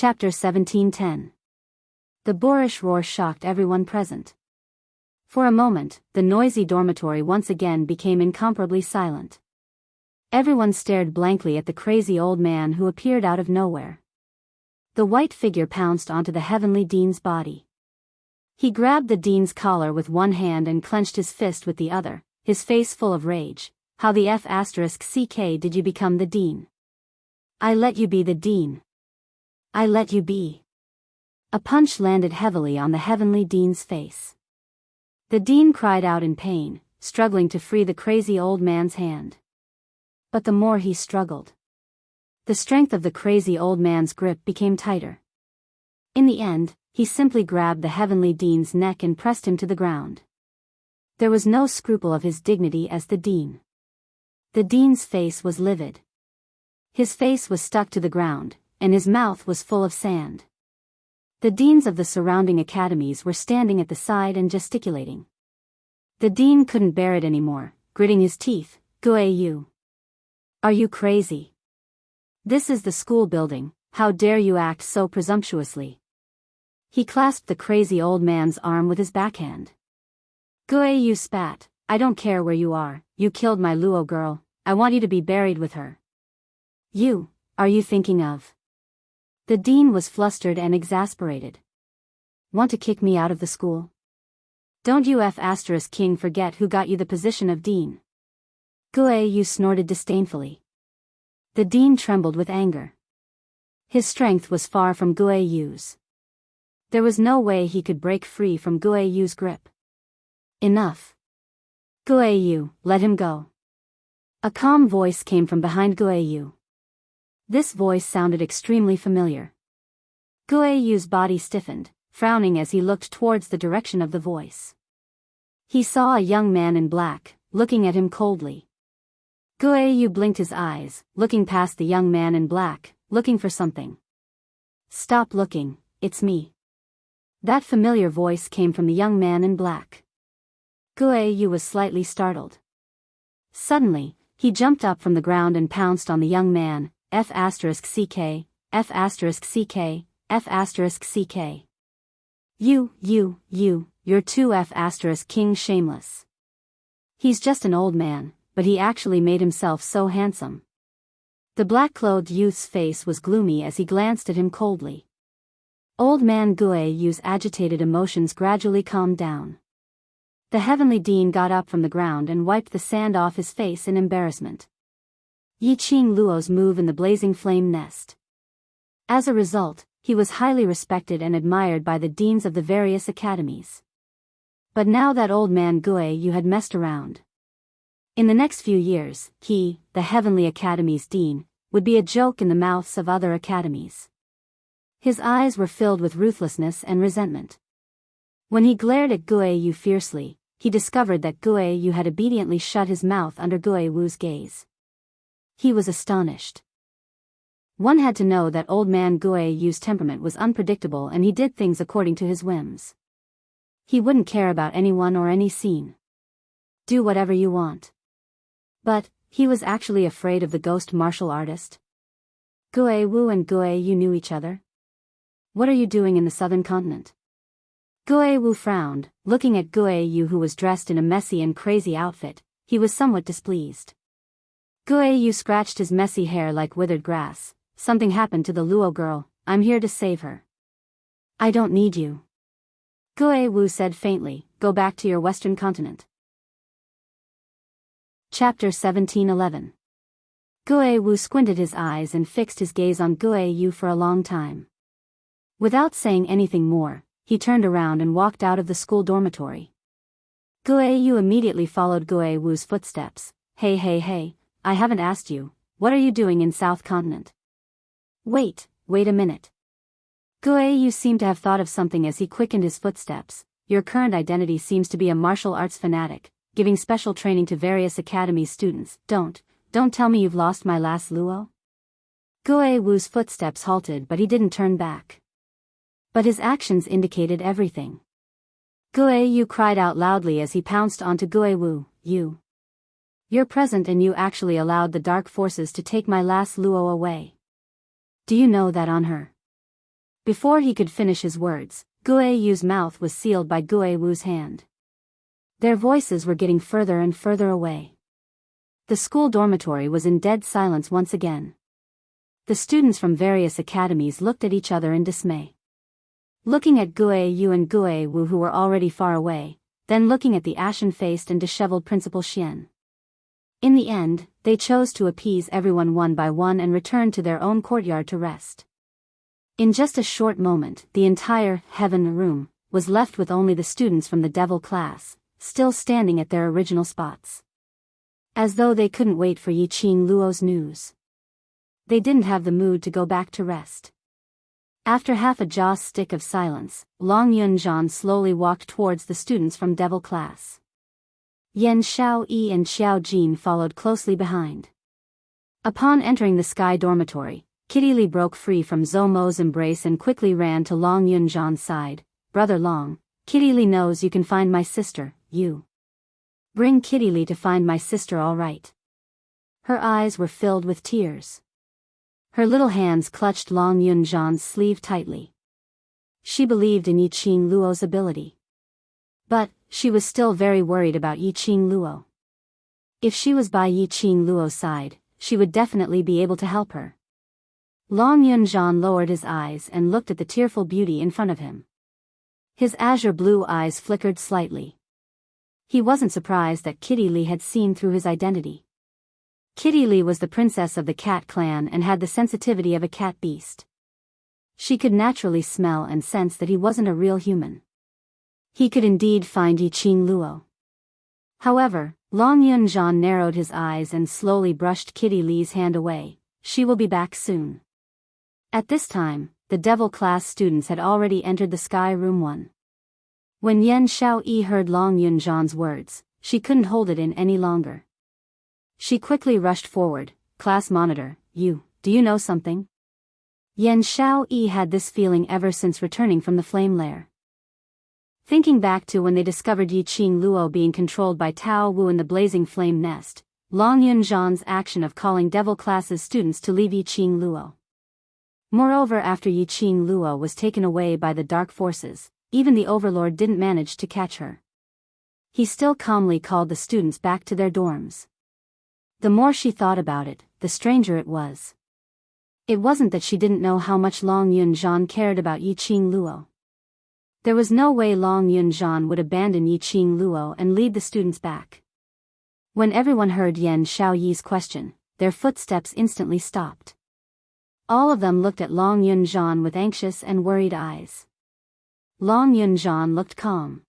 Chapter 17:10. The boorish roar shocked everyone present. For a moment, the noisy dormitory once again became incomparably silent. Everyone stared blankly at the crazy old man who appeared out of nowhere. The white figure pounced onto the heavenly dean's body. He grabbed the dean's collar with one hand and clenched his fist with the other, his face full of rage. How the F***ck did you become the dean? I let you be the dean. I let you be. A punch landed heavily on the heavenly dean's face. The dean cried out in pain, struggling to free the crazy old man's hand. But the more he struggled, the strength of the crazy old man's grip became tighter. In the end, he simply grabbed the heavenly dean's neck and pressed him to the ground. There was no scruple of his dignity as the dean. The dean's face was livid. His face was stuck to the ground, and his mouth was full of sand. The deans of the surrounding academies were standing at the side and gesticulating. The dean couldn't bear it anymore, gritting his teeth. "Guayu. Are you crazy? This is the school building, how dare you act so presumptuously?" He clasped the crazy old man's arm with his backhand. Guayu spat. "I don't care where you are, you killed my Luo girl, I want you to be buried with her." Are you thinking of? The dean was flustered and exasperated. Want to kick me out of the school? Don't you F***king forget who got you the position of dean? Guayu snorted disdainfully. The dean trembled with anger. His strength was far from Guayu's. There was no way he could break free from Guayu's grip. Enough. Guayu, let him go. A calm voice came from behind Guayu. This voice sounded extremely familiar. Guayu's body stiffened, frowning as he looked towards the direction of the voice. He saw a young man in black, looking at him coldly. Guayu blinked his eyes, looking past the young man in black, looking for something. "Stop looking, it's me." That familiar voice came from the young man in black. Guayu was slightly startled. Suddenly, he jumped up from the ground and pounced on the young man. F***ck, F***ck, F***ck. You're too F***king shameless. He's just an old man, but he actually made himself so handsome. The black-clothed youth's face was gloomy as he glanced at him coldly. Old man Guayu's agitated emotions gradually calmed down. The heavenly dean got up from the ground and wiped the sand off his face in embarrassment. Yiqing Luo's move in the blazing flame nest. As a result, he was highly respected and admired by the deans of the various academies. But now that old man Guayu had messed around. In the next few years, he, the Heavenly Academy's dean, would be a joke in the mouths of other academies. His eyes were filled with ruthlessness and resentment. When he glared at Guayu fiercely, he discovered that Guayu had obediently shut his mouth under Guayu's gaze. He was astonished. One had to know that old man Guayu's temperament was unpredictable and he did things according to his whims. He wouldn't care about anyone or any scene. Do whatever you want. But, he was actually afraid of the ghost martial artist. Guayu and Guayu knew each other. "What are you doing in the southern continent?" Guayu frowned, looking at Guayu who was dressed in a messy and crazy outfit. He was somewhat displeased. Guayu scratched his messy hair like withered grass. "Something happened to the Luo girl, I'm here to save her." "I don't need you." Guayu said faintly, "Go back to your western continent." Chapter 17:11. Guayu squinted his eyes and fixed his gaze on Guayu for a long time. Without saying anything more, he turned around and walked out of the school dormitory. Guayu immediately followed Guayu's footsteps. Hey, I haven't asked you, what are you doing in South Continent?" Wait a minute. Guayu seemed to have thought of something as he quickened his footsteps. "Your current identity seems to be a martial arts fanatic, giving special training to various academy students. Don't tell me you've lost my last Luo?" Guayu's footsteps halted but he didn't turn back. But his actions indicated everything. Guayu cried out loudly as he pounced onto Guayu. You're present and you actually allowed the dark forces to take my last Luo away. Do you know that on her Before he could finish his words, Gue Yu's mouth was sealed by Gue Wu's hand. Their voices were getting further and further away. The school dormitory was in dead silence once again. The students from various academies looked at each other in dismay. Looking at Gue Yu and Gue Wu, who were already far away, then looking at the ashen-faced and disheveled Principal Xian. In the end, they chose to appease everyone one by one and returned to their own courtyard to rest. In just a short moment, the entire heaven room was left with only the students from the devil class, still standing at their original spots. As though they couldn't wait for Yiqing Luo's news. They didn't have the mood to go back to rest. After half a jaw stick of silence, Long Yunzhan slowly walked towards the students from devil class. Yan Xiaoyi and Xiao Jin followed closely behind. Upon entering the sky dormitory, Kitty Li broke free from Zhou Mo's embrace and quickly ran to Long Yunzhan's side. "Brother Long, Kitty Li knows you can find my sister, you. Bring Kitty Li to find my sister, all right." Her eyes were filled with tears. Her little hands clutched Long Yunzhan's sleeve tightly. She believed in Yiqing Luo's ability. But, she was still very worried about Yiqing Luo. If she was by Yiqing Luo's side, she would definitely be able to help her. Long Yunzhan lowered his eyes and looked at the tearful beauty in front of him. His azure blue eyes flickered slightly. He wasn't surprised that Kitty Li had seen through his identity. Kitty Li was the princess of the cat clan and had the sensitivity of a cat beast. She could naturally smell and sense that he wasn't a real human. He could indeed find Yiqing Luo. However, Long Yunzhan narrowed his eyes and slowly brushed Kitty Li's hand away. "She will be back soon." At this time, the devil class students had already entered the sky room 1. When Yan Xiaoyi heard Long Yunzhan's words, she couldn't hold it in any longer. She quickly rushed forward. "Class monitor, do you know something?" Yan Xiaoyi had this feeling ever since returning from the flame lair. Thinking back to when they discovered Yiqing Luo being controlled by Tao Wu in the blazing flame nest, Long Yunzhan's action of calling devil class's students to leave Yiqing Luo. Moreover, after Yiqing Luo was taken away by the dark forces, even the overlord didn't manage to catch her. He still calmly called the students back to their dorms. The more she thought about it, the stranger it was. It wasn't that she didn't know how much Long Yunzhan cared about Yiqing Luo. There was no way Long Yunzhan would abandon Yiqing Luo and lead the students back. When everyone heard Yan Xiaoyi's question, their footsteps instantly stopped. All of them looked at Long Yunzhan with anxious and worried eyes. Long Yunzhan looked calm.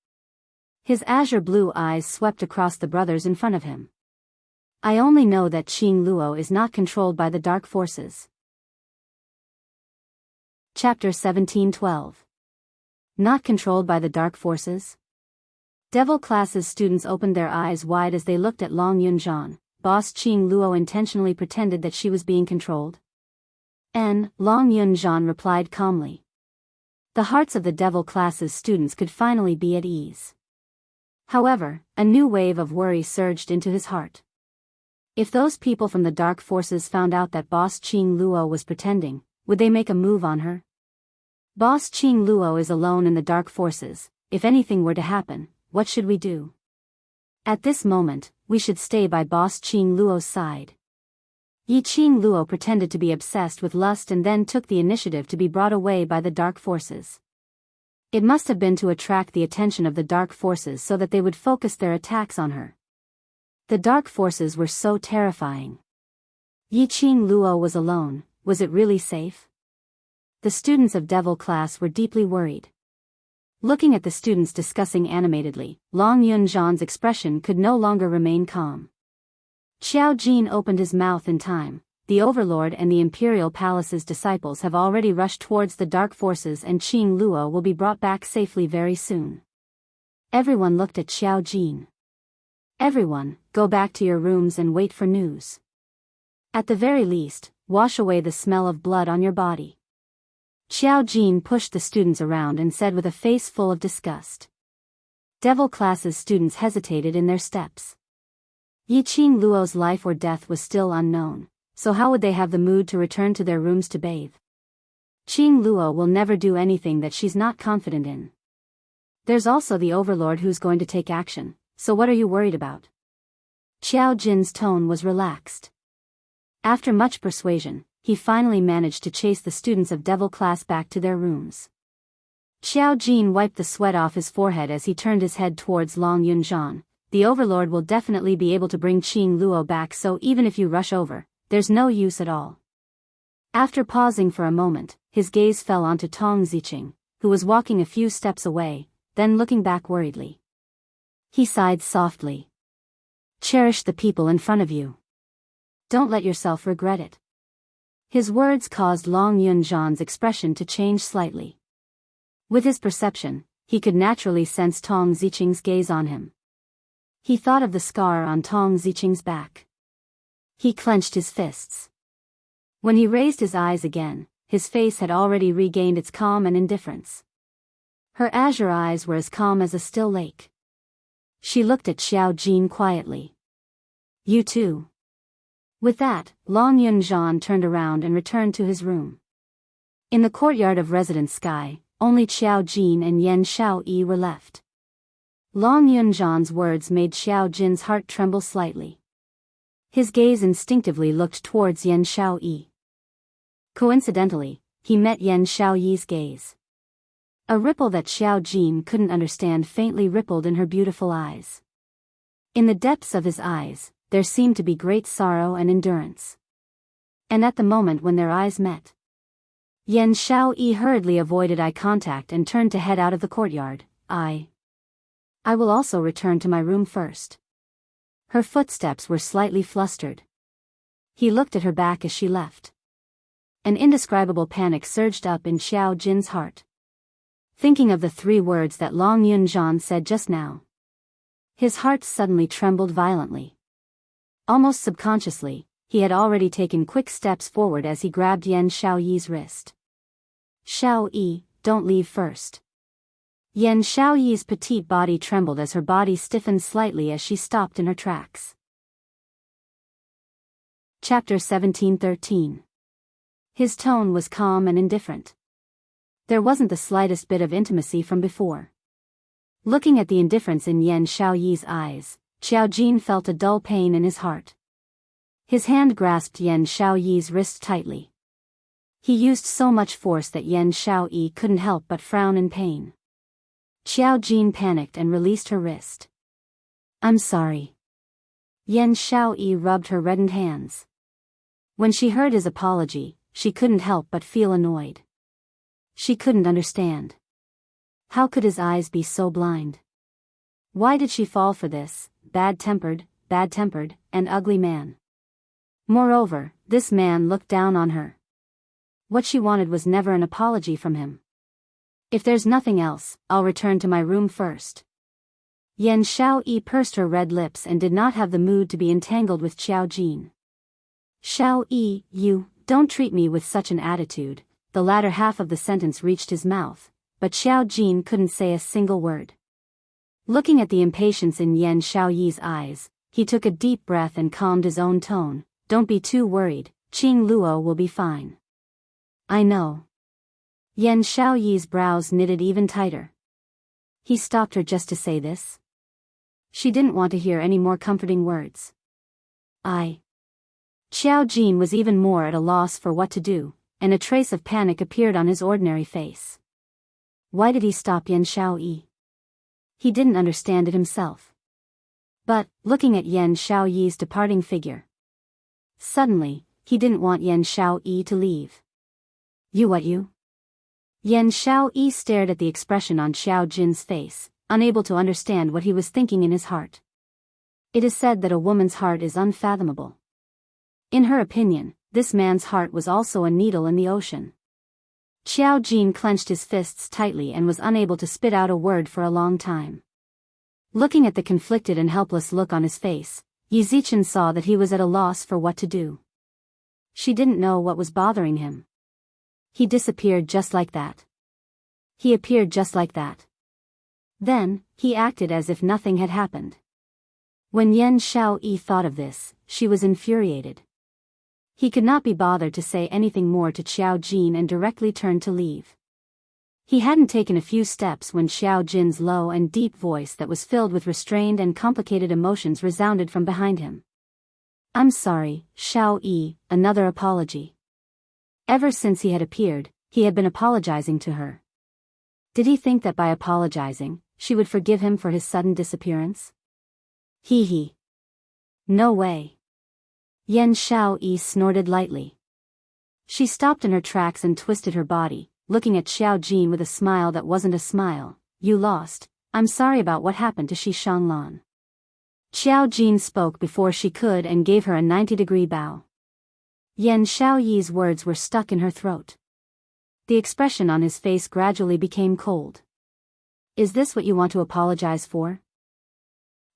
His azure blue eyes swept across the brothers in front of him. "I only know that Yiqing Luo is not controlled by the dark forces." Chapter 17:12. Not controlled by the dark forces? Devil class's students opened their eyes wide as they looked at Long Yunzhan. Boss Yiqing Luo intentionally pretended that she was being controlled? Long Yunzhan replied calmly. The hearts of the devil class's students could finally be at ease. However, a new wave of worry surged into his heart. If those people from the dark forces found out that Boss Yiqing Luo was pretending, would they make a move on her? Boss Yiqing Luo is alone in the dark forces. If anything were to happen, what should we do? At this moment, we should stay by Boss Yiqing Luo's side. Yiqing Luo pretended to be obsessed with lust and then took the initiative to be brought away by the dark forces. It must have been to attract the attention of the dark forces so that they would focus their attacks on her. The dark forces were so terrifying. Yiqing Luo was alone. Was it really safe? The students of devil class were deeply worried. Looking at the students discussing animatedly, Long Yunzhan's expression could no longer remain calm. Xiao Jin opened his mouth in time. The Overlord and the Imperial Palace's disciples have already rushed towards the dark forces and Yiqing Luo will be brought back safely very soon. Everyone looked at Xiao Jin. "Everyone, go back to your rooms and wait for news. At the very least, wash away the smell of blood on your body." Xiao Jin pushed the students around and said with a face full of disgust. Devil class's students hesitated in their steps. Yiqing Luo's life or death was still unknown, so how would they have the mood to return to their rooms to bathe? Qing Luo will never do anything that she's not confident in. There's also the overlord who's going to take action, so what are you worried about? Xiao Jin's tone was relaxed. After much persuasion, he finally managed to chase the students of Devil class back to their rooms. Xiao Jin wiped the sweat off his forehead as he turned his head towards Long Yunzhan. The overlord will definitely be able to bring Qing Luo back, so even if you rush over, there's no use at all. After pausing for a moment, his gaze fell onto Tong Ziqing, who was walking a few steps away, then looking back worriedly. He sighed softly. Cherish the people in front of you. Don't let yourself regret it. His words caused Long Yunzhan's expression to change slightly. With his perception, he could naturally sense Tong Ziqing's gaze on him. He thought of the scar on Tong Ziqing's back. He clenched his fists. When he raised his eyes again, his face had already regained its calm and indifference. Her azure eyes were as calm as a still lake. She looked at Xiao Jin quietly. You too. With that, Long Yunzhan turned around and returned to his room. In the courtyard of Residence Sky, only Xiao Jin and Yan Xiaoyi were left. Long Yunzhan's words made Xiao Jin's heart tremble slightly. His gaze instinctively looked towards Yan Xiaoyi. Coincidentally, he met Yan Xiaoyi's gaze. A ripple that Xiao Jin couldn't understand faintly rippled in her beautiful eyes. In the depths of his eyes, there seemed to be great sorrow and endurance. And at the moment when their eyes met, Yan Xiaoyi hurriedly avoided eye contact and turned to head out of the courtyard. I will also return to my room first. Her footsteps were slightly flustered. He looked at her back as she left. An indescribable panic surged up in Xiao Jin's heart. Thinking of the 3 words that Long Yunzhan said just now, his heart suddenly trembled violently. Almost subconsciously, he had already taken quick steps forward as he grabbed Yan Xiaoyi's wrist. Xiaoyi, don't leave first. Yan Xiaoyi's petite body trembled as her body stiffened slightly as she stopped in her tracks. Chapter 17:13. His tone was calm and indifferent. There wasn't the slightest bit of intimacy from before. Looking at the indifference in Yan Xiaoyi's eyes, Xiao Jin felt a dull pain in his heart. His hand grasped Yan Xiaoyi's wrist tightly. He used so much force that Yan Xiaoyi couldn't help but frown in pain. Xiao Jin panicked and released her wrist. I'm sorry. Yan Xiaoyi rubbed her reddened hands. When she heard his apology, she couldn't help but feel annoyed. She couldn't understand. How could his eyes be so blind? Why did she fall for this bad-tempered, and ugly man? Moreover, this man looked down on her. What she wanted was never an apology from him. If there's nothing else, I'll return to my room first. Yan Xiaoyi pursed her red lips and did not have the mood to be entangled with Xiao Jin. Xiaoyi, you, don't treat me with such an attitude. The latter half of the sentence reached his mouth, but Xiao Jin couldn't say a single word. Looking at the impatience in Yan Xiaoyi's eyes, he took a deep breath and calmed his own tone. Don't be too worried, Qing Luo will be fine. I know. Yan Xiaoyi's brows knitted even tighter. He stopped her just to say this. She didn't want to hear any more comforting words. Xiao Jin was even more at a loss for what to do, and a trace of panic appeared on his ordinary face. Why did he stop Yan Xiaoyi? He didn't understand it himself. But, looking at Yan Xiaoyi's departing figure, suddenly, he didn't want Yan Xiaoyi to leave. You? Yan Xiaoyi stared at the expression on Xiao Jin's face, unable to understand what he was thinking in his heart. It is said that a woman's heart is unfathomable. In her opinion, this man's heart was also a needle in the ocean. Xiao Jin clenched his fists tightly and was unable to spit out a word for a long time. Looking at the conflicted and helpless look on his face, Yi Zichen saw that he was at a loss for what to do. She didn't know what was bothering him. He disappeared just like that. He appeared just like that. Then, he acted as if nothing had happened. When Yan Xiaoyi thought of this, she was infuriated. He could not be bothered to say anything more to Xiao Jin and directly turned to leave. He hadn't taken a few steps when Xiao Jin's low and deep voice that was filled with restrained and complicated emotions resounded from behind him. "I'm sorry, Xiao Yi, another apology." Ever since he had appeared, he had been apologizing to her. Did he think that by apologizing, she would forgive him for his sudden disappearance? He. No way. Yan Xiao Yi snorted lightly. She stopped in her tracks and twisted her body, looking at Xiao Jin with a smile that wasn't a smile. "You lost. I'm sorry about what happened to Shi Shanglan." Xiao Jin spoke before she could and gave her a 90-degree bow. Yan Xiao Yi's words were stuck in her throat. The expression on his face gradually became cold. "Is this what you want to apologize for?"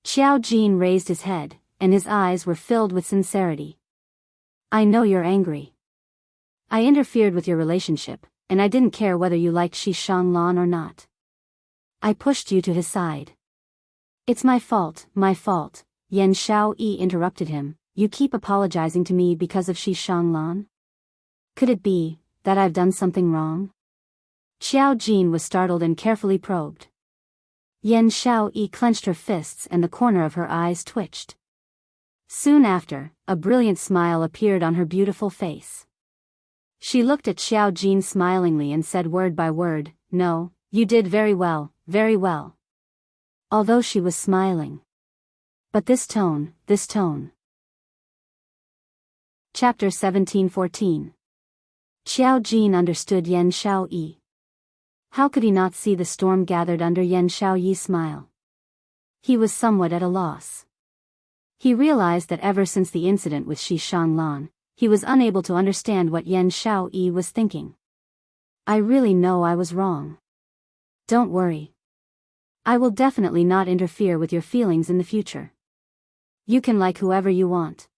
Xiao Jin raised his head, and his eyes were filled with sincerity. "I know you're angry. I interfered with your relationship, and I didn't care whether you liked Shi Shanglan or not. I pushed you to his side." "It's my fault, Yan Xiao Yi interrupted him. "You keep apologizing to me because of Shi Shanglan? Could it be that I've done something wrong?" Xiao Jin was startled and carefully probed. Yan Xiao Yi clenched her fists and the corner of her eyes twitched. Soon after, a brilliant smile appeared on her beautiful face. She looked at Xiao Jin smilingly and said word by word, "No, you did very well, very well." Although she was smiling. But this tone. Chapter 17-14. Xiao Jin understood Yan Xiao Yi. How could he not see the storm gathered under Yan Xiao Yi's smile? He was somewhat at a loss. He realized that ever since the incident with Shi Shanglan, he was unable to understand what Yan Xiao Yi was thinking. "I really know I was wrong. Don't worry. I will definitely not interfere with your feelings in the future. You can like whoever you want.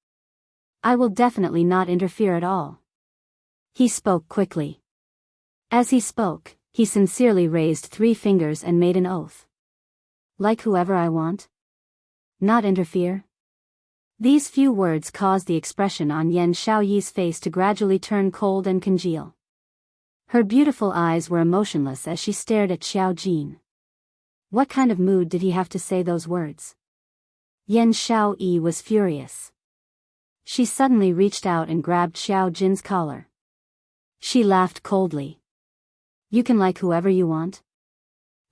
I will definitely not interfere at all." He spoke quickly. As he spoke, he sincerely raised 3 fingers and made an oath. "Like whoever I want? Not interfere?" These few words caused the expression on Yan Xiao Yi's face to gradually turn cold and congeal. Her beautiful eyes were emotionless as she stared at Xiao Jin. What kind of mood did he have to say those words? Yan Xiao Yi was furious. She suddenly reached out and grabbed Xiao Jin's collar. She laughed coldly. "You can like whoever you want?"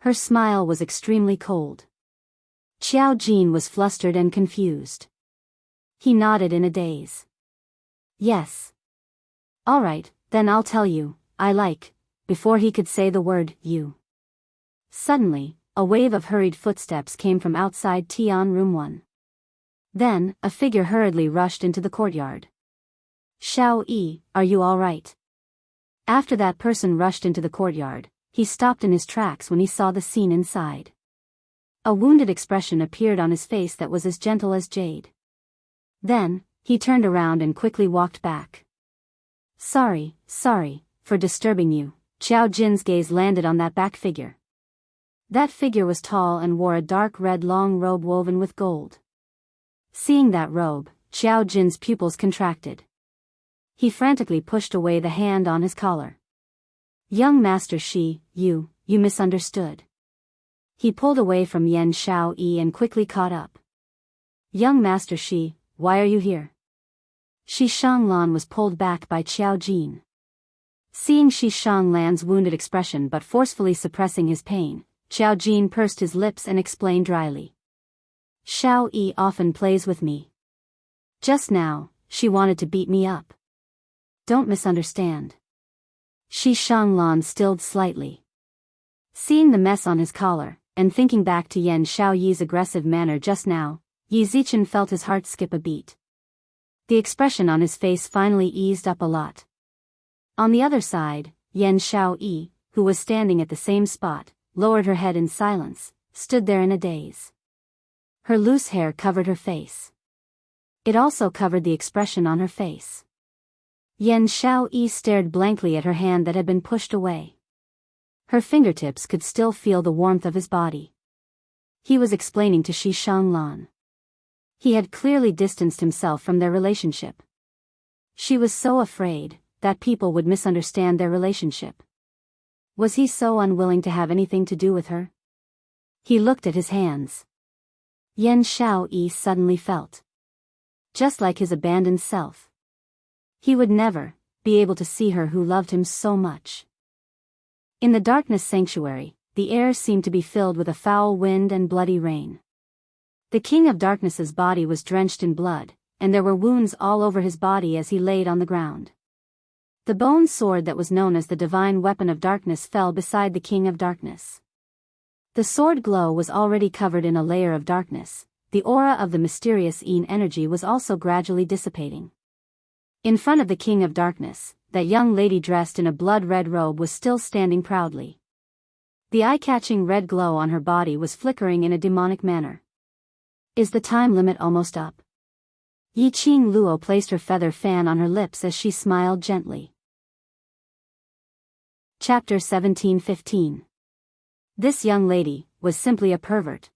Her smile was extremely cold. Xiao Jin was flustered and confused. He nodded in a daze. "Yes. All right, then I'll tell you, I like," before he could say the word, "you." Suddenly, a wave of hurried footsteps came from outside Tian Room 1. Then, a figure hurriedly rushed into the courtyard. "Xiao Yi, are you all right?" After that person rushed into the courtyard, he stopped in his tracks when he saw the scene inside. A wounded expression appeared on his face that was as gentle as jade. Then, he turned around and quickly walked back. Sorry for disturbing you." Xiao Jin's gaze landed on that back figure. That figure was tall and wore a dark red long robe woven with gold. Seeing that robe, Xiao Jin's pupils contracted. He frantically pushed away the hand on his collar. "Young Master Shi, you misunderstood." He pulled away from Yan Xiao Yi and quickly caught up. "Young Master Shi, why are you here?" Shi Shanglan was pulled back by Xiao Jin. Seeing Shi Shanglan's wounded expression but forcefully suppressing his pain, Xiao Jin pursed his lips and explained dryly. "Xiao Yi often plays with me. Just now, she wanted to beat me up. Don't misunderstand." Shi Shanglan stilled slightly. Seeing the mess on his collar, and thinking back to Yan Xiao Yi's aggressive manner just now, Yi Zichen felt his heart skip a beat. The expression on his face finally eased up a lot. On the other side, Yan Xiao Yi, who was standing at the same spot, lowered her head in silence, stood there in a daze. Her loose hair covered her face. It also covered the expression on her face. Yan Xiao Yi stared blankly at her hand that had been pushed away. Her fingertips could still feel the warmth of his body. He was explaining to Shi Shanglan. He had clearly distanced himself from their relationship. She was so afraid that people would misunderstand their relationship. Was he so unwilling to have anything to do with her? He looked at his hands. Yan Xiaoyi suddenly felt just like his abandoned self. He would never be able to see her who loved him so much. In the darkness sanctuary, the air seemed to be filled with a foul wind and bloody rain. The King of Darkness's body was drenched in blood, and there were wounds all over his body as he laid on the ground. The bone sword that was known as the divine weapon of darkness fell beside the King of Darkness. The sword glow was already covered in a layer of darkness. The aura of the mysterious Yin energy was also gradually dissipating. In front of the King of Darkness, that young lady dressed in a blood-red robe was still standing proudly. The eye-catching red glow on her body was flickering in a demonic manner. Is the time limit almost up? Yi Qing Luo placed her feather fan on her lips as she smiled gently. Chapter 17:15. This young lady was simply a pervert.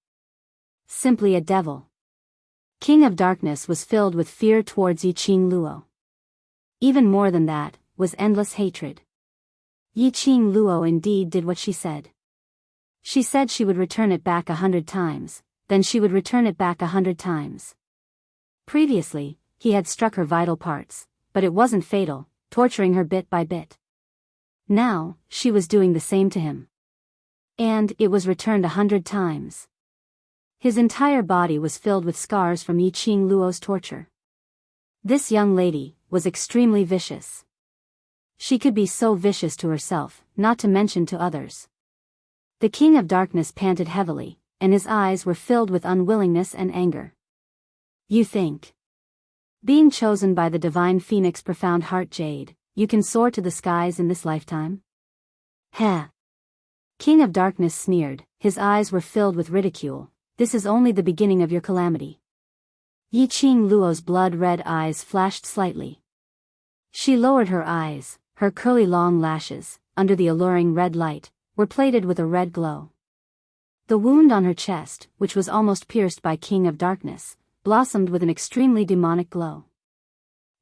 Simply a devil. King of Darkness was filled with fear towards Yi Qing Luo. Even more than that, was endless hatred. Yi Qing Luo indeed did what she said. She said she would return it back 100 times, then she would return it back 100 times. Previously, he had struck her vital parts, but it wasn't fatal, torturing her bit by bit. Now, she was doing the same to him. And it was returned 100 times. His entire body was filled with scars from Yi Qing Luo's torture. This young lady was extremely vicious. She could be so vicious to herself, not to mention to others. The King of Darkness panted heavily, and his eyes were filled with unwillingness and anger. You think, being chosen by the divine phoenix profound heart jade, you can soar to the skies in this lifetime? Heh. King of Darkness sneered, his eyes were filled with ridicule. This is only the beginning of your calamity. Yi Qing Luo's blood-red eyes flashed slightly. She lowered her eyes, her curly long lashes, under the alluring red light, were plated with a red glow. The wound on her chest, which was almost pierced by King of Darkness, blossomed with an extremely demonic glow.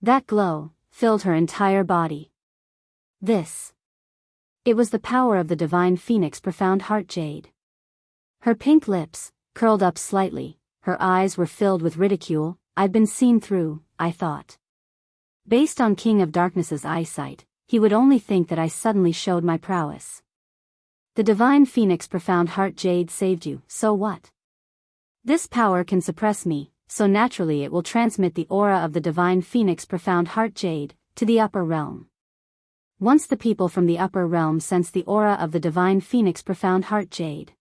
That glow filled her entire body. It was the power of the divine phoenix profound heart jade. Her pink lips curled up slightly, her eyes were filled with ridicule. I've been seen through, I thought. Based on King of Darkness's eyesight, he would only think that I suddenly showed my prowess. The divine phoenix profound heart jade saved you, so what? This power can suppress me, so naturally it will transmit the aura of the divine phoenix profound heart jade to the upper realm. Once the people from the upper realm sense the aura of the divine phoenix profound heart jade.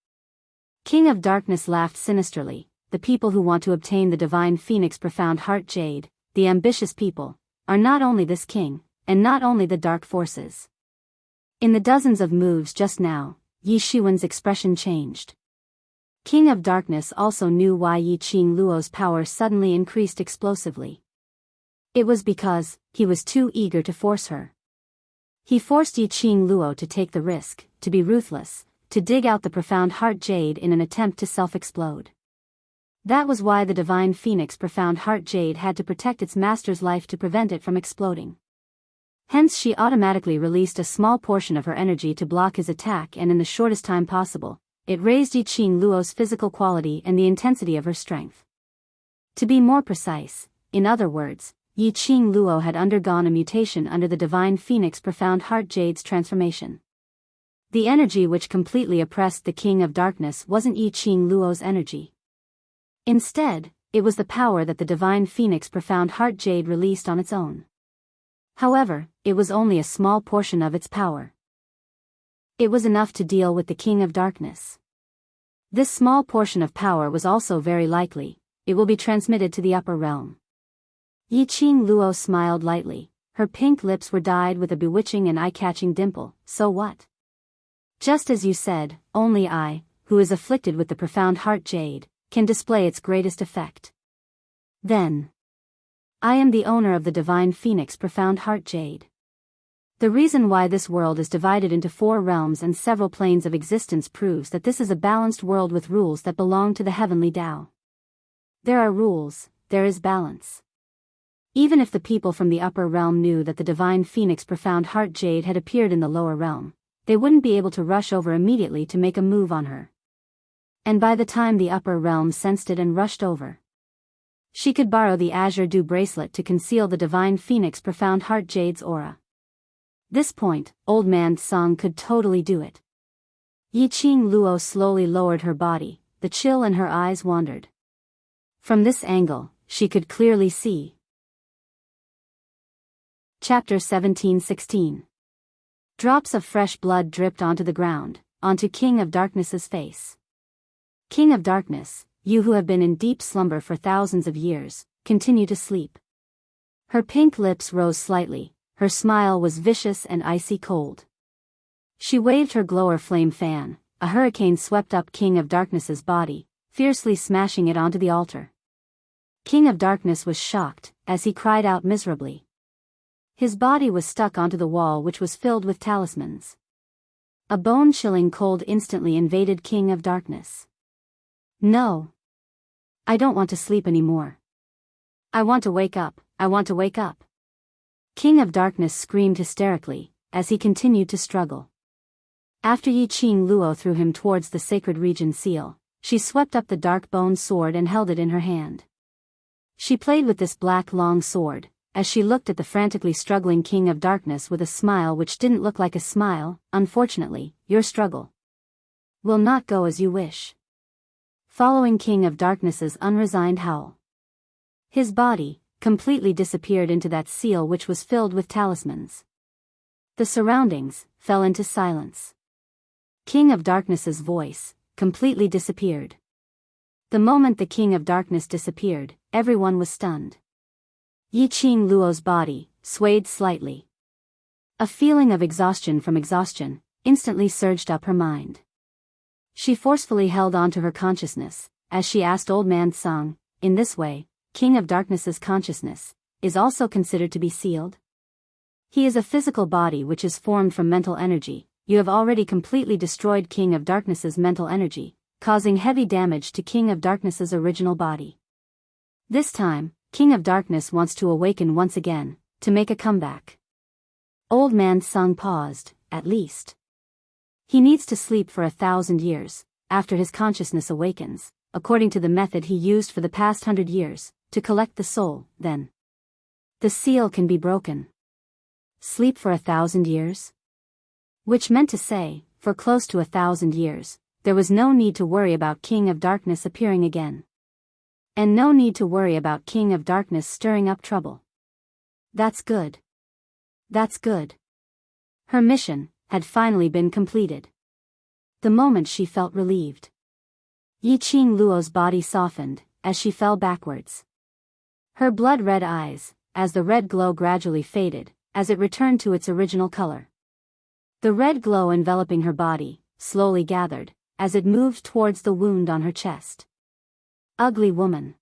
King of Darkness laughed sinisterly. The people who want to obtain the divine phoenix profound heart jade, the ambitious people, are not only this king, and not only the dark forces. In the dozens of moves just now, Yi Shiwen's expression changed. King of Darkness also knew why Yi Qing Luo's power suddenly increased explosively. It was because he was too eager to force her. He forced Yi Qing Luo to take the risk, to be ruthless, to dig out the profound heart jade in an attempt to self-explode. That was why the divine phoenix profound heart jade had to protect its master's life to prevent it from exploding. Hence she automatically released a small portion of her energy to block his attack, and in the shortest time possible, it raised Yi Qing Luo's physical quality and the intensity of her strength. To be more precise, in other words, Yi Qing Luo had undergone a mutation under the divine phoenix profound heart jade's transformation. The energy which completely oppressed the King of Darkness wasn't Yi Qing Luo's energy. Instead, it was the power that the divine phoenix profound heart jade released on its own. However, it was only a small portion of its power. It was enough to deal with the King of Darkness. This small portion of power was also very likely, it will be transmitted to the upper realm. Yi Qing Luo smiled lightly, her pink lips were dyed with a bewitching and eye-catching dimple. So what? Just as you said, only I, who is afflicted with the profound heart jade, can display its greatest effect. Then, I am the owner of the divine phoenix profound heart jade. The reason why this world is divided into 4 realms and several planes of existence proves that this is a balanced world with rules that belong to the heavenly Tao. There are rules, there is balance. Even if the people from the upper realm knew that the divine phoenix profound heart jade had appeared in the lower realm, they wouldn't be able to rush over immediately to make a move on her. And by the time the upper realm sensed it and rushed over, she could borrow the azure dew bracelet to conceal the divine phoenix profound heart jade's aura. This point, Old Man Song could totally do it. Yiqing Luo slowly lowered her body, the chill in her eyes wandered. From this angle, she could clearly see. Chapter 17:16. Drops of fresh blood dripped onto the ground, onto King of Darkness's face. King of Darkness, you who have been in deep slumber for thousands of years, continue to sleep. Her pink lips rose slightly, her smile was vicious and icy cold. She waved her glower flame fan, a hurricane swept up King of Darkness's body, fiercely smashing it onto the altar. King of Darkness was shocked, as he cried out miserably. His body was stuck onto the wall which was filled with talismans. A bone-chilling cold instantly invaded King of Darkness. No. I don't want to sleep anymore. I want to wake up, I want to wake up. King of Darkness screamed hysterically, as he continued to struggle. After Yiqing Luo threw him towards the sacred region seal, she swept up the dark bone sword and held it in her hand. She played with this black long sword, as she looked at the frantically struggling King of Darkness with a smile which didn't look like a smile. Unfortunately, your struggle will not go as you wish. Following King of Darkness's unresigned howl, his body completely disappeared into that seal which was filled with talismans. The surroundings fell into silence. King of Darkness's voice completely disappeared. The moment the King of Darkness disappeared, everyone was stunned. Yiqing Luo's body swayed slightly. A feeling of exhaustion from exhaustion instantly surged up her mind. She forcefully held on to her consciousness, as she asked Old Man Song, in this way, King of Darkness's consciousness is also considered to be sealed? He is a physical body which is formed from mental energy. You have already completely destroyed King of Darkness's mental energy, causing heavy damage to King of Darkness's original body. This time, King of Darkness wants to awaken once again, to make a comeback. Old Man Sung paused, at least. He needs to sleep for 1,000 years, after his consciousness awakens, according to the method he used for the past 100 years, to collect the soul, then the seal can be broken. Sleep for 1,000 years? Which meant to say, for close to 1,000 years, there was no need to worry about King of Darkness appearing again. And no need to worry about King of Darkness stirring up trouble. That's good. That's good. Her mission had finally been completed. The moment she felt relieved. Yiqing Luo's body softened, as she fell backwards. Her blood-red eyes, as the red glow gradually faded, as it returned to its original color. The red glow enveloping her body slowly gathered, as it moved towards the wound on her chest. Ugly woman.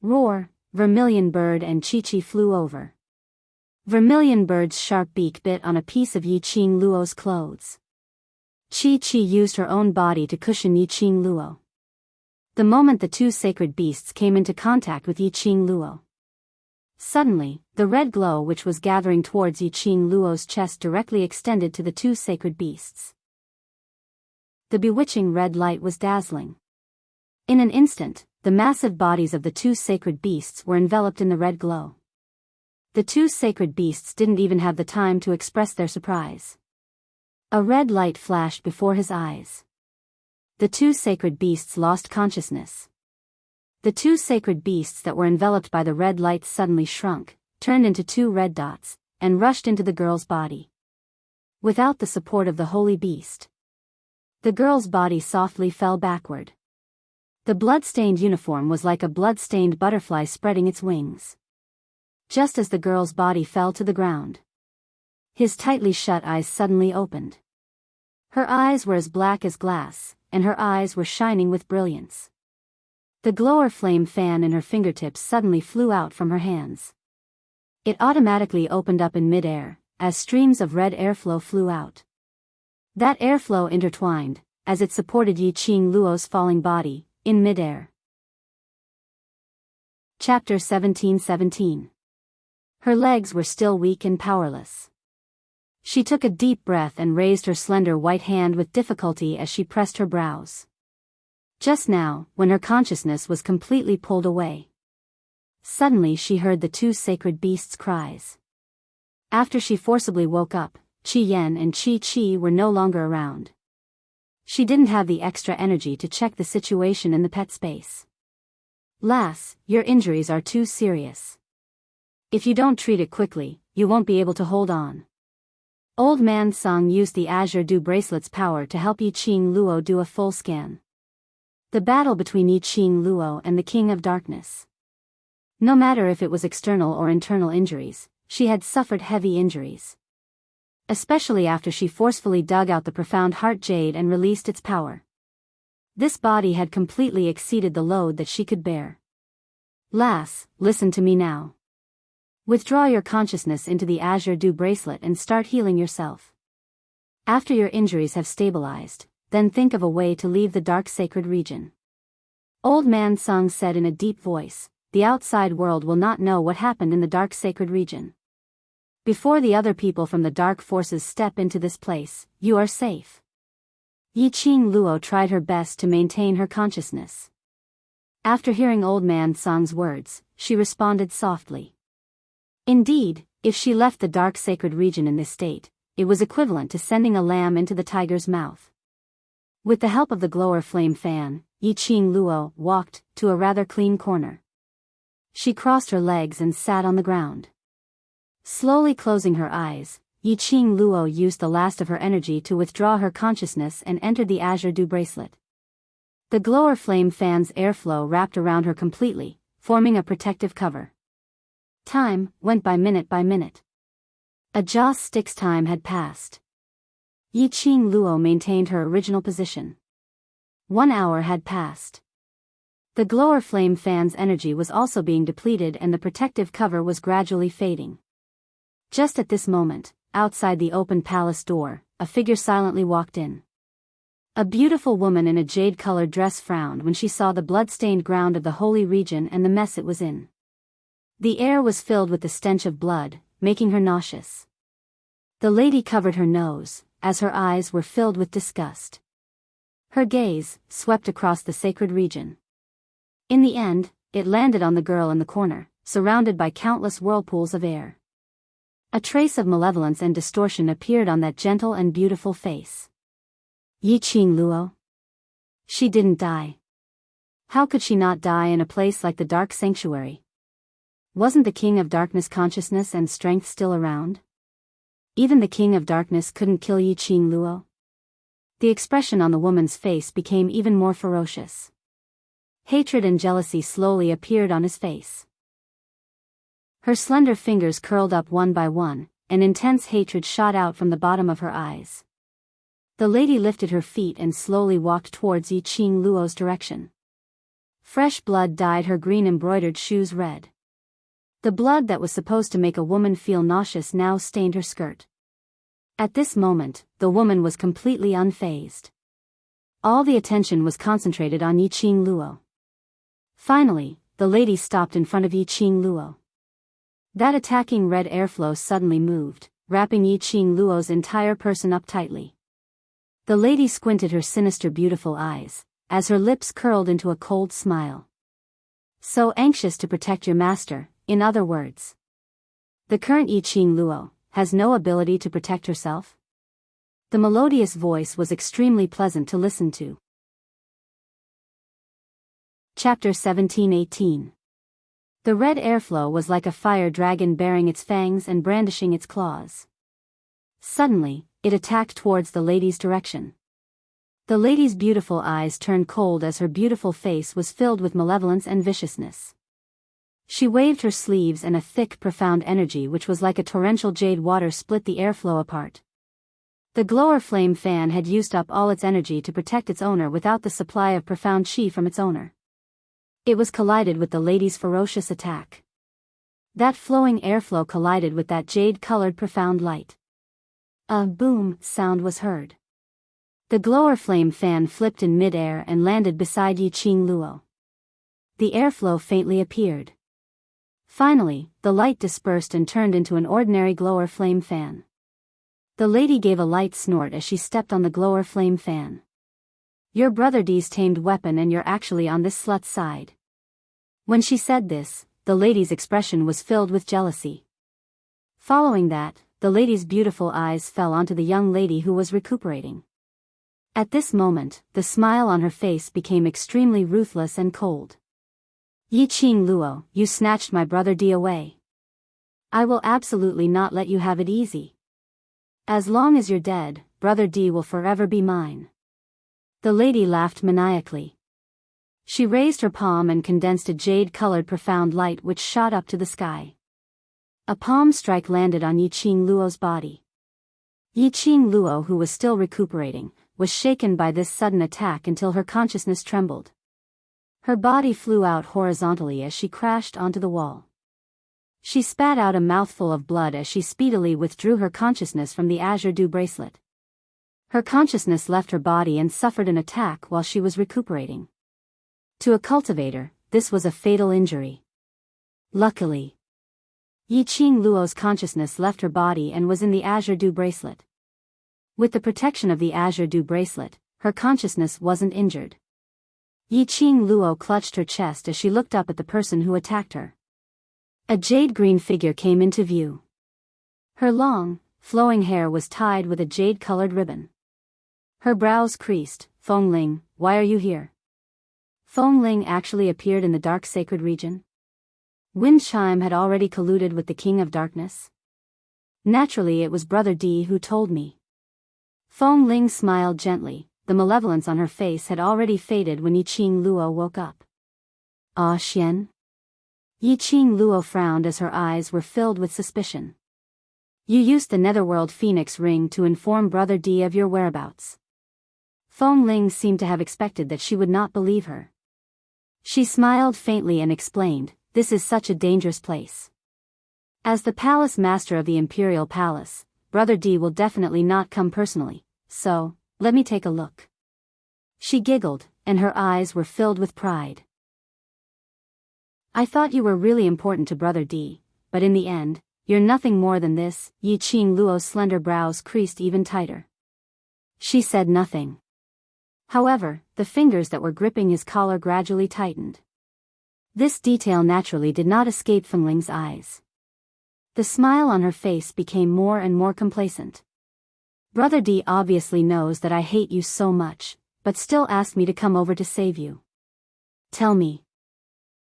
Roar, Vermilion Bird and Chi-Chi flew over. Vermilion Bird's sharp beak bit on a piece of Yiqing Luo's clothes. Chi-Chi used her own body to cushion Yiqing Luo. The moment the two sacred beasts came into contact with Yiqing Luo, suddenly, the red glow which was gathering towards Yiqing Luo's chest directly extended to the two sacred beasts. The bewitching red light was dazzling. In an instant, the massive bodies of the two sacred beasts were enveloped in the red glow. The two sacred beasts didn't even have the time to express their surprise. A red light flashed before his eyes. The two sacred beasts lost consciousness. The two sacred beasts that were enveloped by the red light suddenly shrunk, turned into two red dots, and rushed into the girl's body. Without the support of the holy beast, the girl's body softly fell backward. The blood-stained uniform was like a blood-stained butterfly spreading its wings. Just as the girl's body fell to the ground, his tightly shut eyes suddenly opened. Her eyes were as black as glass, and her eyes were shining with brilliance. The glower flame fan in her fingertips suddenly flew out from her hands. It automatically opened up in mid-air, as streams of red airflow flew out. That airflow intertwined, as it supported Yiqing Luo's falling body, in mid-air. Chapter 17:17. Her legs were still weak and powerless. She took a deep breath and raised her slender white hand with difficulty as she pressed her brows. Just now, when her consciousness was completely pulled away, suddenly she heard the two sacred beasts' cries. After she forcibly woke up, Qi Yan and Qi Qi were no longer around. She didn't have the extra energy to check the situation in the pet space. Lass, your injuries are too serious. If you don't treat it quickly, you won't be able to hold on. Old Man Song used the Azure Dew Bracelet's power to help Yiqing Luo do a full scan. The battle between Yiqing Luo and the King of Darkness. No matter if it was external or internal injuries, she had suffered heavy injuries. Especially after she forcefully dug out the profound heart jade and released its power. This body had completely exceeded the load that she could bear. Lass, listen to me now. Withdraw your consciousness into the Azure Dew Bracelet and start healing yourself. After your injuries have stabilized, then think of a way to leave the dark sacred region. Old Man Song said in a deep voice, the outside world will not know what happened in the dark sacred region. Before the other people from the dark forces step into this place, you are safe. Yiqing Luo tried her best to maintain her consciousness. After hearing Old Man Song's words, she responded softly. Indeed, if she left the dark sacred region in this state, it was equivalent to sending a lamb into the tiger's mouth. With the help of the glower flame fan, Yiqing Luo walked to a rather clean corner. She crossed her legs and sat on the ground. Slowly closing her eyes, Yiqing Luo used the last of her energy to withdraw her consciousness and entered the Azure Dew Bracelet. The glower flame fan's airflow wrapped around her completely, forming a protective cover. Time went by minute by minute. A joss stick's time had passed. Yiqing Luo maintained her original position. 1 hour had passed. The glower flame fan's energy was also being depleted and the protective cover was gradually fading. Just at this moment, outside the open palace door, a figure silently walked in. A beautiful woman in a jade-colored dress frowned when she saw the blood-stained ground of the holy region and the mess it was in. The air was filled with the stench of blood, making her nauseous. The lady covered her nose, as her eyes were filled with disgust. Her gaze swept across the sacred region. In the end, it landed on the girl in the corner, surrounded by countless whirlpools of air. A trace of malevolence and distortion appeared on that gentle and beautiful face. Yiqing Luo? She didn't die. How could she not die in a place like the Dark Sanctuary? Wasn't the King of Darkness consciousness and strength still around? Even the King of Darkness couldn't kill Yiqing Luo? The expression on the woman's face became even more ferocious. Hatred and jealousy slowly appeared on his face. Her slender fingers curled up one by one, and intense hatred shot out from the bottom of her eyes. The lady lifted her feet and slowly walked towards Yiqing Luo's direction. Fresh blood dyed her green embroidered shoes red. The blood that was supposed to make a woman feel nauseous now stained her skirt. At this moment, the woman was completely unfazed. All the attention was concentrated on Yiqing Luo. Finally, the lady stopped in front of Yiqing Luo. That attacking red airflow suddenly moved, wrapping Yiqing Luo's entire person up tightly. The lady squinted her sinister beautiful eyes, as her lips curled into a cold smile. So anxious to protect your master, in other words. The current Yiqing Luo has no ability to protect herself? The melodious voice was extremely pleasant to listen to. Chapter 17-18. The red airflow was like a fire dragon baring its fangs and brandishing its claws. Suddenly, it attacked towards the lady's direction. The lady's beautiful eyes turned cold as her beautiful face was filled with malevolence and viciousness. She waved her sleeves and a thick, profound energy which was like a torrential jade water split the airflow apart. The glower flame fan had used up all its energy to protect its owner without the supply of profound chi from its owner. It was collided with the lady's ferocious attack. That flowing airflow collided with that jade-colored profound light. A boom sound was heard. The glower flame fan flipped in mid-air and landed beside Yiqing Luo. The airflow faintly appeared. Finally, the light dispersed and turned into an ordinary glower flame fan. The lady gave a light snort as she stepped on the glower flame fan. "Your brother D's tamed weapon and you're actually on this slut's side." When she said this, the lady's expression was filled with jealousy. Following that, the lady's beautiful eyes fell onto the young lady who was recuperating. At this moment, the smile on her face became extremely ruthless and cold. "Yi Qing Luo, you snatched my brother D away. I will absolutely not let you have it easy. As long as you're dead, brother D will forever be mine." The lady laughed maniacally. She raised her palm and condensed a jade-colored profound light which shot up to the sky. A palm strike landed on Yi Qing Luo's body. Yi Qing Luo, who was still recuperating, was shaken by this sudden attack until her consciousness trembled. Her body flew out horizontally as she crashed onto the wall. She spat out a mouthful of blood as she speedily withdrew her consciousness from the azure dew bracelet. Her consciousness left her body and suffered an attack while she was recuperating. To a cultivator, this was a fatal injury. Luckily, Yi Qing Luo's consciousness left her body and was in the azure dew bracelet. With the protection of the azure dew bracelet, her consciousness wasn't injured. Yi Qing Luo clutched her chest as she looked up at the person who attacked her. A jade-green figure came into view. Her long, flowing hair was tied with a jade-colored ribbon. Her brows creased. "Feng Ling, why are you here?" Feng Ling actually appeared in the dark sacred region. Wind Chime had already colluded with the King of Darkness. Naturally, it was Brother D who told me. Feng Ling smiled gently. The malevolence on her face had already faded when Yi Qing Luo woke up. "Ah, Xian?" Yi Qing Luo frowned as her eyes were filled with suspicion. "You used the Netherworld Phoenix ring to inform Brother D of your whereabouts." Feng Ling seemed to have expected that she would not believe her. She smiled faintly and explained, "This is such a dangerous place. As the palace master of the Imperial Palace, Brother D will definitely not come personally, so, let me take a look." She giggled, and her eyes were filled with pride. "I thought you were really important to Brother D, but in the end, you're nothing more than this." Yi Qing Luo's slender brows creased even tighter. She said nothing. However, the fingers that were gripping his collar gradually tightened. This detail naturally did not escape Feng Ling's eyes. The smile on her face became more and more complacent. "Brother D obviously knows that I hate you so much, but still asked me to come over to save you. Tell me,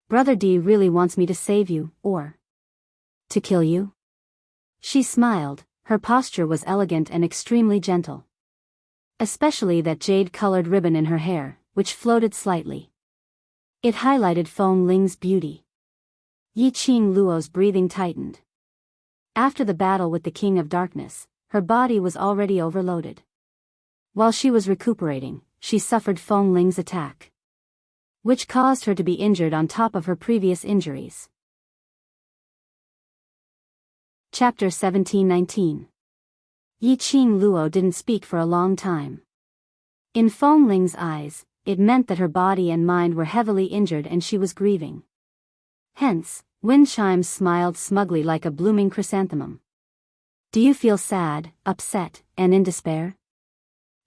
Brother D really wants me to save you, or to kill you?" She smiled. Her posture was elegant and extremely gentle. Especially that jade-colored ribbon in her hair, which floated slightly. It highlighted Feng Ling's beauty. Yi Qing Luo's breathing tightened. After the battle with the King of Darkness, her body was already overloaded. While she was recuperating, she suffered Feng Ling's attack, which caused her to be injured on top of her previous injuries. Chapter 17-19. Yi Qing Luo didn't speak for a long time. In Feng Ling's eyes, it meant that her body and mind were heavily injured and she was grieving. Hence, Wind Chime smiled smugly like a blooming chrysanthemum. "Do you feel sad, upset, and in despair?"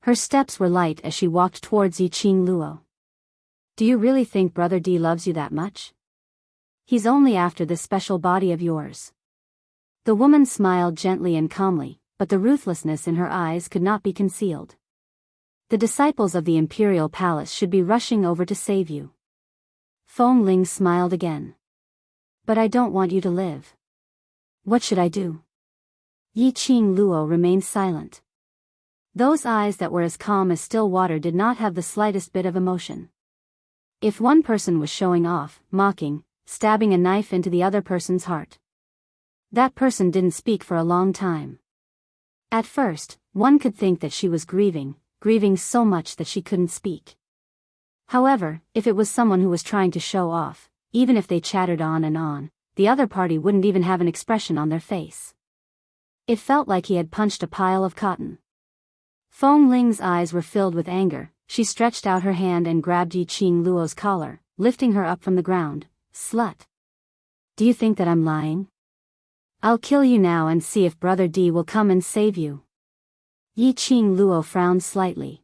Her steps were light as she walked towards Yi Qing Luo. "Do you really think Brother D loves you that much? He's only after this special body of yours." The woman smiled gently and calmly, but the ruthlessness in her eyes could not be concealed. "The disciples of the Imperial Palace should be rushing over to save you." Feng Ling smiled again. "But I don't want you to live. What should I do?" Yi Qing Luo remained silent. Those eyes that were as calm as still water did not have the slightest bit of emotion. If one person was showing off, mocking, stabbing a knife into the other person's heart, that person didn't speak for a long time. At first, one could think that she was grieving so much that she couldn't speak. However, if it was someone who was trying to show off, even if they chattered on and on, the other party wouldn't even have an expression on their face. It felt like he had punched a pile of cotton. Feng Ling's eyes were filled with anger. She stretched out her hand and grabbed Yi Qing Luo's collar, lifting her up from the ground. "Slut! Do you think that I'm lying? I'll kill you now and see if Brother D will come and save you. Yi Qing Luo frowned slightly.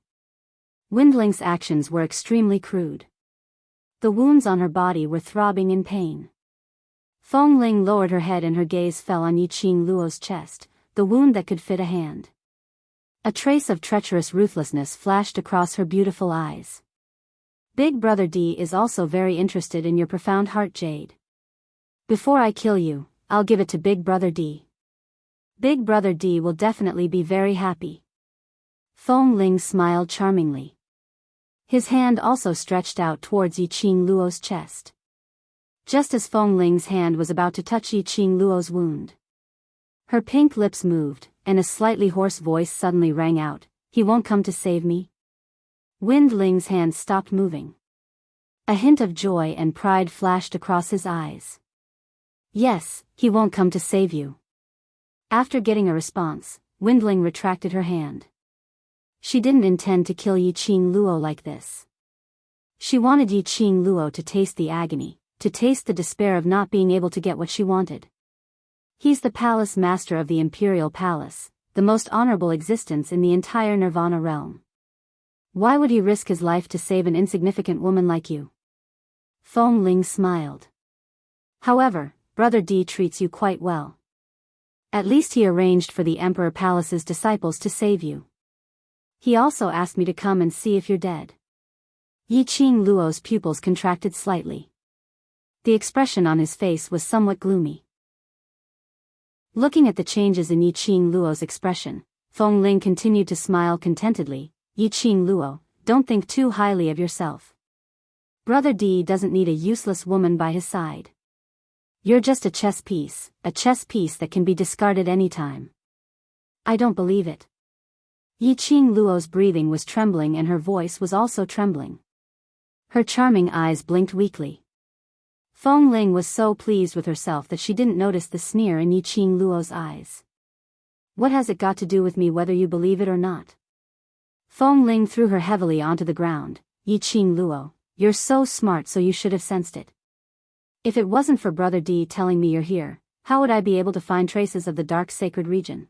Windling's actions were extremely crude. The wounds on her body were throbbing in pain. Feng Ling lowered her head and her gaze fell on Yi Qing Luo's chest, the wound that could fit a hand. A trace of treacherous ruthlessness flashed across her beautiful eyes. Big Brother D is also very interested in your profound heart, Jade. Before I kill you, I'll give it to Big Brother D. Big Brother D will definitely be very happy. Feng Ling smiled charmingly. His hand also stretched out towards Yi Qing Luo's chest. Just as Feng Ling's hand was about to touch Yi Qing Luo's wound, her pink lips moved, and a slightly hoarse voice suddenly rang out, "He won't come to save me?" Windling's hand stopped moving. A hint of joy and pride flashed across his eyes. "Yes, he won't come to save you." After getting a response, Windling retracted her hand. She didn't intend to kill Yi Qing Luo like this. She wanted Yi Qing Luo to taste the agony, to taste the despair of not being able to get what she wanted. He's the palace master of the Imperial Palace, the most honorable existence in the entire Nirvana realm. Why would he risk his life to save an insignificant woman like you? Feng Ling smiled. However, Brother D treats you quite well. At least he arranged for the Emperor Palace's disciples to save you. He also asked me to come and see if you're dead. Yi Qing Luo's pupils contracted slightly. The expression on his face was somewhat gloomy. Looking at the changes in Yi Qing Luo's expression, Feng Ling continued to smile contentedly. Yi Qing Luo, don't think too highly of yourself. Brother D doesn't need a useless woman by his side. You're just a chess piece that can be discarded anytime. I don't believe it. Yi Qing Luo's breathing was trembling and her voice was also trembling. Her charming eyes blinked weakly. Feng Ling was so pleased with herself that she didn't notice the sneer in Yi Qing Luo's eyes. What has it got to do with me whether you believe it or not? Feng Ling threw her heavily onto the ground. Yi Qing Luo, you're so smart, so you should have sensed it. If it wasn't for Brother D telling me you're here, how would I be able to find traces of the dark sacred region?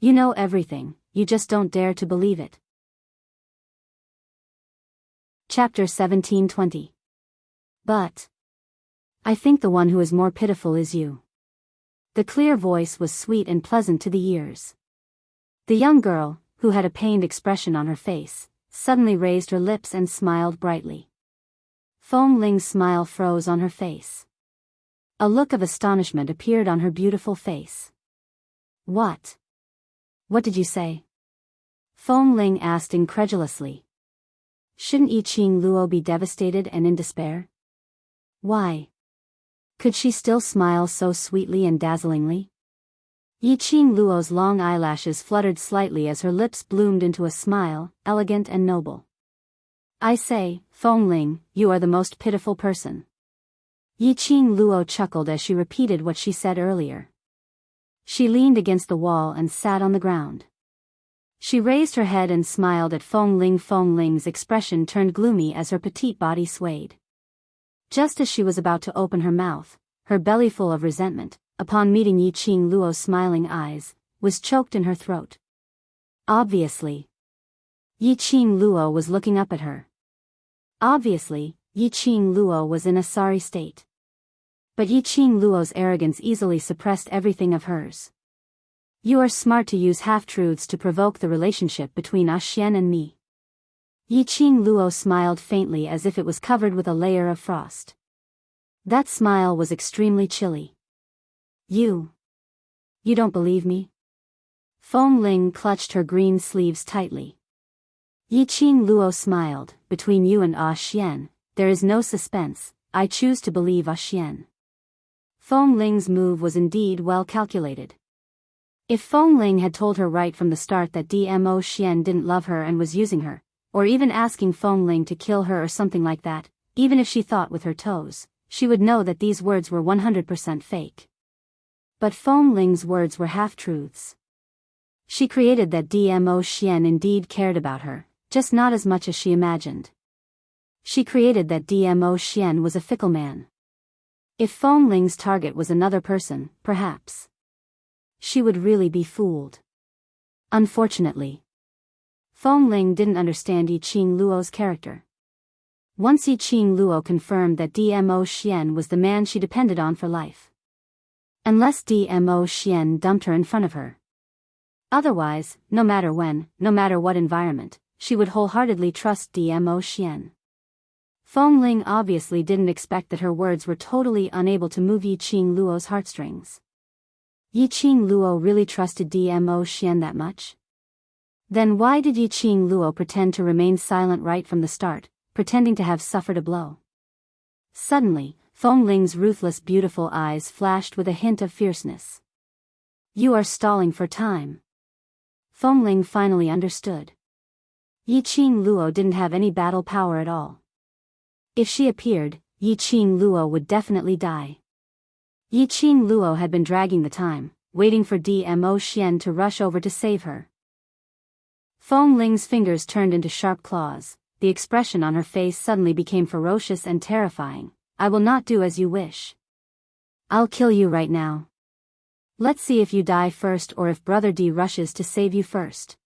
You know everything, you just don't dare to believe it. Chapter 1720. But I think the one who is more pitiful is you. The clear voice was sweet and pleasant to the ears. The young girl, who had a pained expression on her face, suddenly raised her lips and smiled brightly. Feng Ling's smile froze on her face. A look of astonishment appeared on her beautiful face. What? What did you say? Feng Ling asked incredulously. Shouldn't Yi Qing Luo be devastated and in despair? Why? Could she still smile so sweetly and dazzlingly? Yi Qing Luo's long eyelashes fluttered slightly as her lips bloomed into a smile, elegant and noble. I say, Feng Ling, you are the most pitiful person. Yi Qing Luo chuckled as she repeated what she said earlier. She leaned against the wall and sat on the ground. She raised her head and smiled at Feng Ling. Feng Ling's expression turned gloomy as her petite body swayed. Just as she was about to open her mouth, her belly full of resentment, upon meeting Yi Qing Luo's smiling eyes, was choked in her throat. Obviously, Yi Qing Luo was looking up at her. Obviously, Yi Qing Luo was in a sorry state. But Yi Qing Luo's arrogance easily suppressed everything of hers. You are smart to use half-truths to provoke the relationship between Xian and me. Yi Qing Luo smiled faintly as if it was covered with a layer of frost. That smile was extremely chilly. You don't believe me? Feng Ling clutched her green sleeves tightly. Yi Qing Luo smiled. Between you and Xian, there is no suspense. I choose to believe Xian. Feng Ling's move was indeed well calculated. If Feng Ling had told her right from the start that Dmo Xian didn't love her and was using her, or even asking Feng Ling to kill her or something like that, even if she thought with her toes, she would know that these words were 100% fake. But Feng Ling's words were half-truths. She created that Dmo Xian indeed cared about her, just not as much as she imagined. She created that Dmo Xian was a fickle man. If Feng Ling's target was another person, perhaps she would really be fooled. Unfortunately, Feng Ling didn't understand Yiqing Luo's character. Once Yiqing Luo confirmed that Dmo Xian was the man she depended on for life. Unless Dmo Xian dumped her in front of her. Otherwise, no matter when, no matter what environment, she would wholeheartedly trust Dmo Xian. Feng Ling obviously didn't expect that her words were totally unable to move Yiqing Luo's heartstrings. Yiqing Luo really trusted Dmo Xian that much? Then why did Yiqing Luo pretend to remain silent right from the start, pretending to have suffered a blow? Suddenly, Feng Ling's ruthless beautiful eyes flashed with a hint of fierceness. You are stalling for time. Feng Ling finally understood. Yiqing Luo didn't have any battle power at all. If she appeared, Yiqing Luo would definitely die. Yiqing Luo had been dragging the time, waiting for Dmo Xian to rush over to save her. Feng Ling's fingers turned into sharp claws. The expression on her face suddenly became ferocious and terrifying. I will not do as you wish. I'll kill you right now. Let's see if you die first or if Brother D rushes to save you first.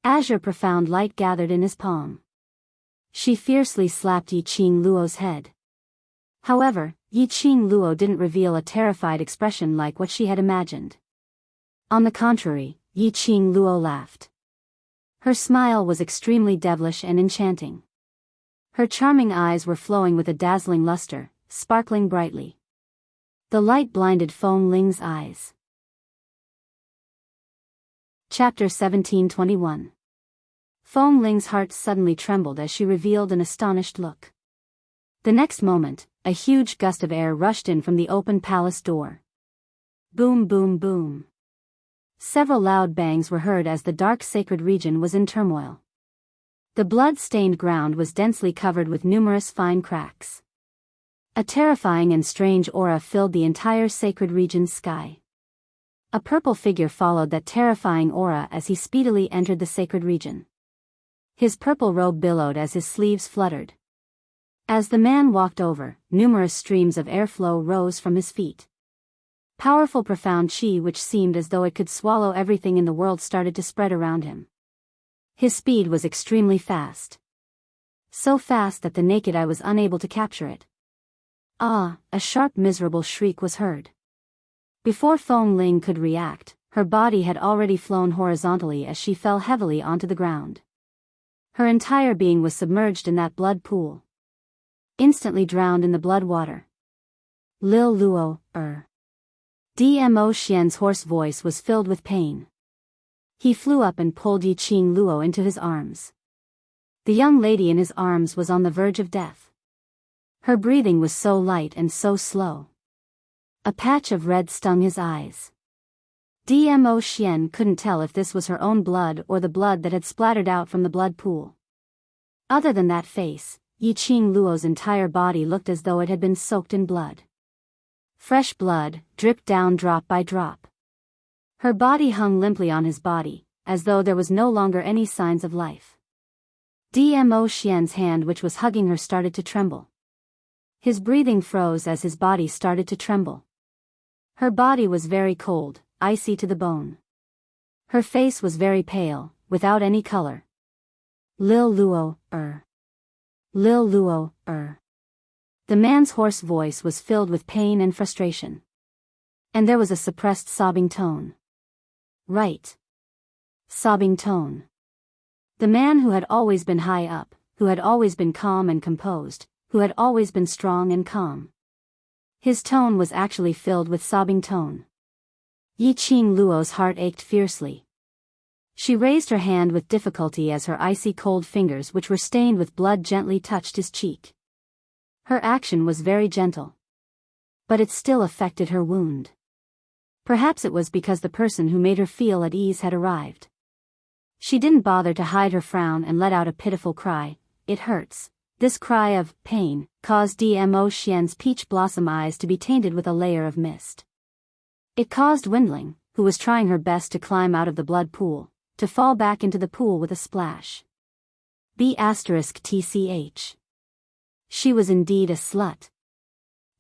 Azure profound light gathered in his palm. She fiercely slapped Yiqing Luo's head. However, Yiqing Luo didn't reveal a terrified expression like what she had imagined. On the contrary, Yiqing Luo laughed. Her smile was extremely devilish and enchanting. Her charming eyes were flowing with a dazzling luster, sparkling brightly. The light blinded Feng Ling's eyes. Chapter 1721. Feng Ling's heart suddenly trembled as she revealed an astonished look. The next moment, a huge gust of air rushed in from the open palace door. Boom, boom, boom. Several loud bangs were heard as the dark sacred region was in turmoil. The blood-stained ground was densely covered with numerous fine cracks. A terrifying and strange aura filled the entire sacred region's sky. A purple figure followed that terrifying aura as he speedily entered the sacred region. His purple robe billowed as his sleeves fluttered. As the man walked over, numerous streams of airflow rose from his feet. Powerful profound chi which seemed as though it could swallow everything in the world started to spread around him. His speed was extremely fast. So fast that the naked eye was unable to capture it. Ah, a sharp miserable shriek was heard. Before Feng Ling could react, her body had already flown horizontally as she fell heavily onto the ground. Her entire being was submerged in that blood pool. Instantly drowned in the blood water. Lil Luo, Dmo Xian's hoarse voice was filled with pain. He flew up and pulled Yiqing Luo into his arms. The young lady in his arms was on the verge of death. Her breathing was so light and so slow. A patch of red stung his eyes. Dmo Xian couldn't tell if this was her own blood or the blood that had splattered out from the blood pool. Other than that face, Yiqing Luo's entire body looked as though it had been soaked in blood. Fresh blood dripped down drop by drop. Her body hung limply on his body, as though there was no longer any signs of life. Dmo Xian's hand which was hugging her started to tremble. His breathing froze as his body started to tremble. Her body was very cold, icy to the bone. Her face was very pale, without any color. Lil Luo, Lil Luo, The man's hoarse voice was filled with pain and frustration. And there was a suppressed sobbing tone. Right. Sobbing tone. The man who had always been high up, who had always been calm and composed, who had always been strong and calm. His tone was actually filled with sobbing tone. Yiqing Luo's heart ached fiercely. She raised her hand with difficulty as her icy cold fingers which were stained with blood gently touched his cheek. Her action was very gentle. But it still affected her wound. Perhaps it was because the person who made her feel at ease had arrived. She didn't bother to hide her frown and let out a pitiful cry. It hurts. This cry of pain caused Dmo Xian's peach blossom eyes to be tainted with a layer of mist. It caused Windling, who was trying her best to climb out of the blood pool, to fall back into the pool with a splash. B*TCH. She was indeed a slut.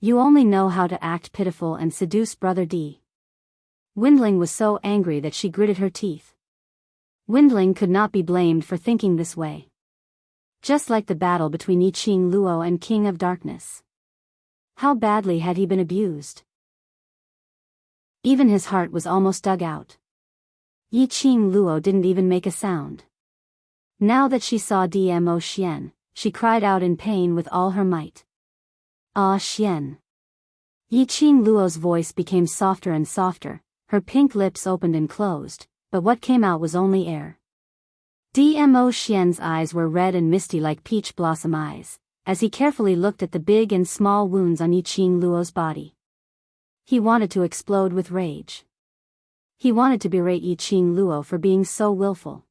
You only know how to act pitiful and seduce Brother D. Windling was so angry that she gritted her teeth. Windling could not be blamed for thinking this way. Just like the battle between Yiqing Luo and King of Darkness. How badly had he been abused? Even his heart was almost dug out. Yiqing Luo didn't even make a sound. Now that she saw Dmo Xian, she cried out in pain with all her might. Ah Xian. Yiqing Luo's voice became softer and softer, her pink lips opened and closed, but what came out was only air. Dmo Xian's eyes were red and misty like peach blossom eyes, as he carefully looked at the big and small wounds on Yiqing Luo's body. He wanted to explode with rage. He wanted to berate Yiqing Luo for being so willful.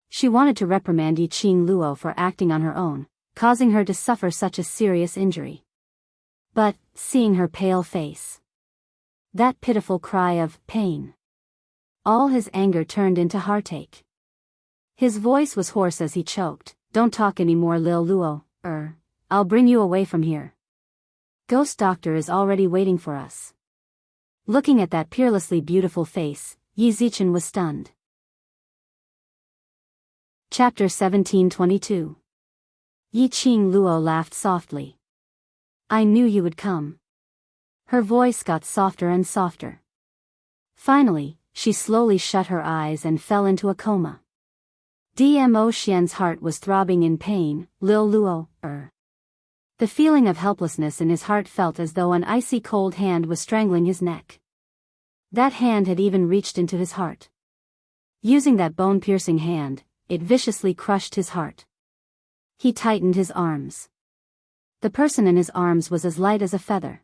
She wanted to reprimand Yiqing Luo for acting on her own, causing her to suffer such a serious injury. But, seeing her pale face, that pitiful cry of pain, all his anger turned into heartache. His voice was hoarse as he choked. Don't talk anymore, Lil Luo, I'll bring you away from here. Ghost Doctor is already waiting for us. Looking at that peerlessly beautiful face, Yi Zichen was stunned. Chapter 1722. Yiqing Luo laughed softly. I knew you would come. Her voice got softer and softer. Finally, she slowly shut her eyes and fell into a coma. Dmo Xian's heart was throbbing in pain. Lil Luo, The feeling of helplessness in his heart felt as though an icy cold hand was strangling his neck. That hand had even reached into his heart. Using that bone-piercing hand, it viciously crushed his heart. He tightened his arms. The person in his arms was as light as a feather.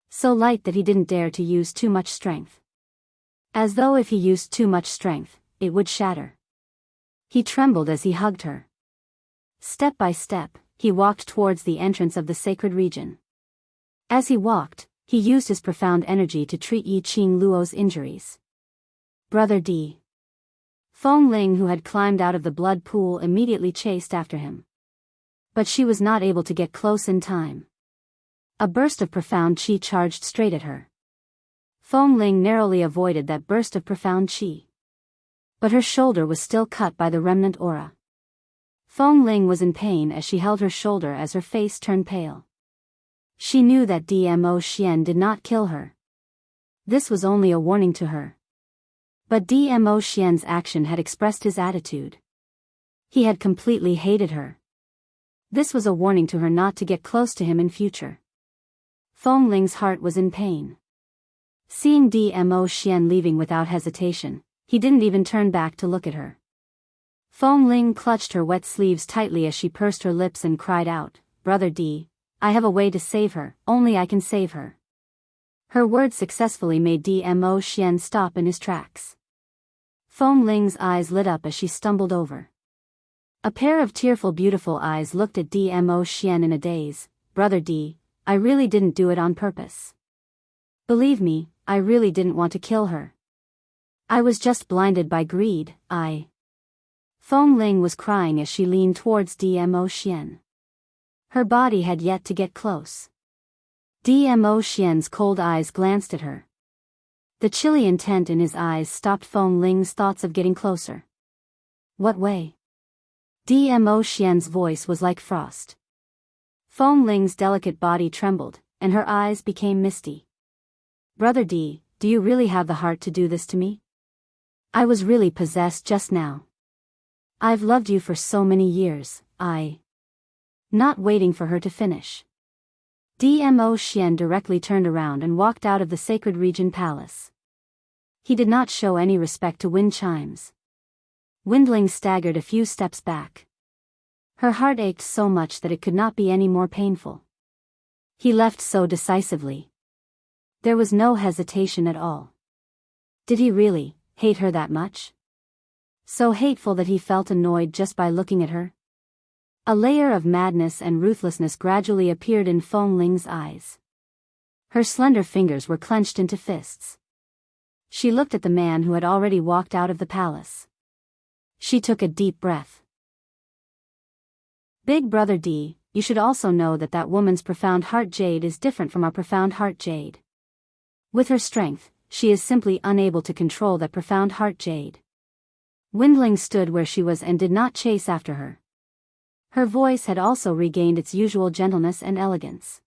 So light that he didn't dare to use too much strength. As though if he used too much strength, it would shatter. He trembled as he hugged her. Step by step, he walked towards the entrance of the sacred region. As he walked, he used his profound energy to treat Yiqing Luo's injuries. Brother D. Feng Ling, who had climbed out of the blood pool, immediately chased after him. But she was not able to get close in time. A burst of profound qi charged straight at her. Feng Ling narrowly avoided that burst of profound qi. But her shoulder was still cut by the remnant aura. Feng Ling was in pain as she held her shoulder as her face turned pale. She knew that Dmo Xian did not kill her. This was only a warning to her. But Dmo Xian's action had expressed his attitude. He had completely hated her. This was a warning to her not to get close to him in future. Feng Ling's heart was in pain. Seeing Dmo Xian leaving without hesitation, he didn't even turn back to look at her. Feng Ling clutched her wet sleeves tightly as she pursed her lips and cried out, Brother D, I have a way to save her, only I can save her. Her words successfully made Dmo Xian stop in his tracks. Feng Ling's eyes lit up as she stumbled over. A pair of tearful beautiful eyes looked at Dmo Xian in a daze. Brother D, I really didn't do it on purpose. Believe me, I really didn't want to kill her. I was just blinded by greed. Feng Ling was crying as she leaned towards Dmo Xian. Her body had yet to get close. Dmo Xian's cold eyes glanced at her. The chilly intent in his eyes stopped Feng Ling's thoughts of getting closer. What way? Dmo Xian's voice was like frost. Feng Ling's delicate body trembled, and her eyes became misty. Brother D, do you really have the heart to do this to me? I was really possessed just now. I've loved you for so many years, Not waiting for her to finish. Dmo Xian directly turned around and walked out of the sacred region palace. He did not show any respect to wind chimes. Windling staggered a few steps back. Her heart ached so much that it could not be any more painful. He left so decisively. There was no hesitation at all. Did he really hate her that much? So hateful that he felt annoyed just by looking at her? A layer of madness and ruthlessness gradually appeared in Feng Ling's eyes. Her slender fingers were clenched into fists. She looked at the man who had already walked out of the palace. She took a deep breath. Big Brother D, you should also know that that woman's profound heart jade is different from our profound heart jade. With her strength, she is simply unable to control that profound heart jade. Windling stood where she was and did not chase after her. Her voice had also regained its usual gentleness and elegance.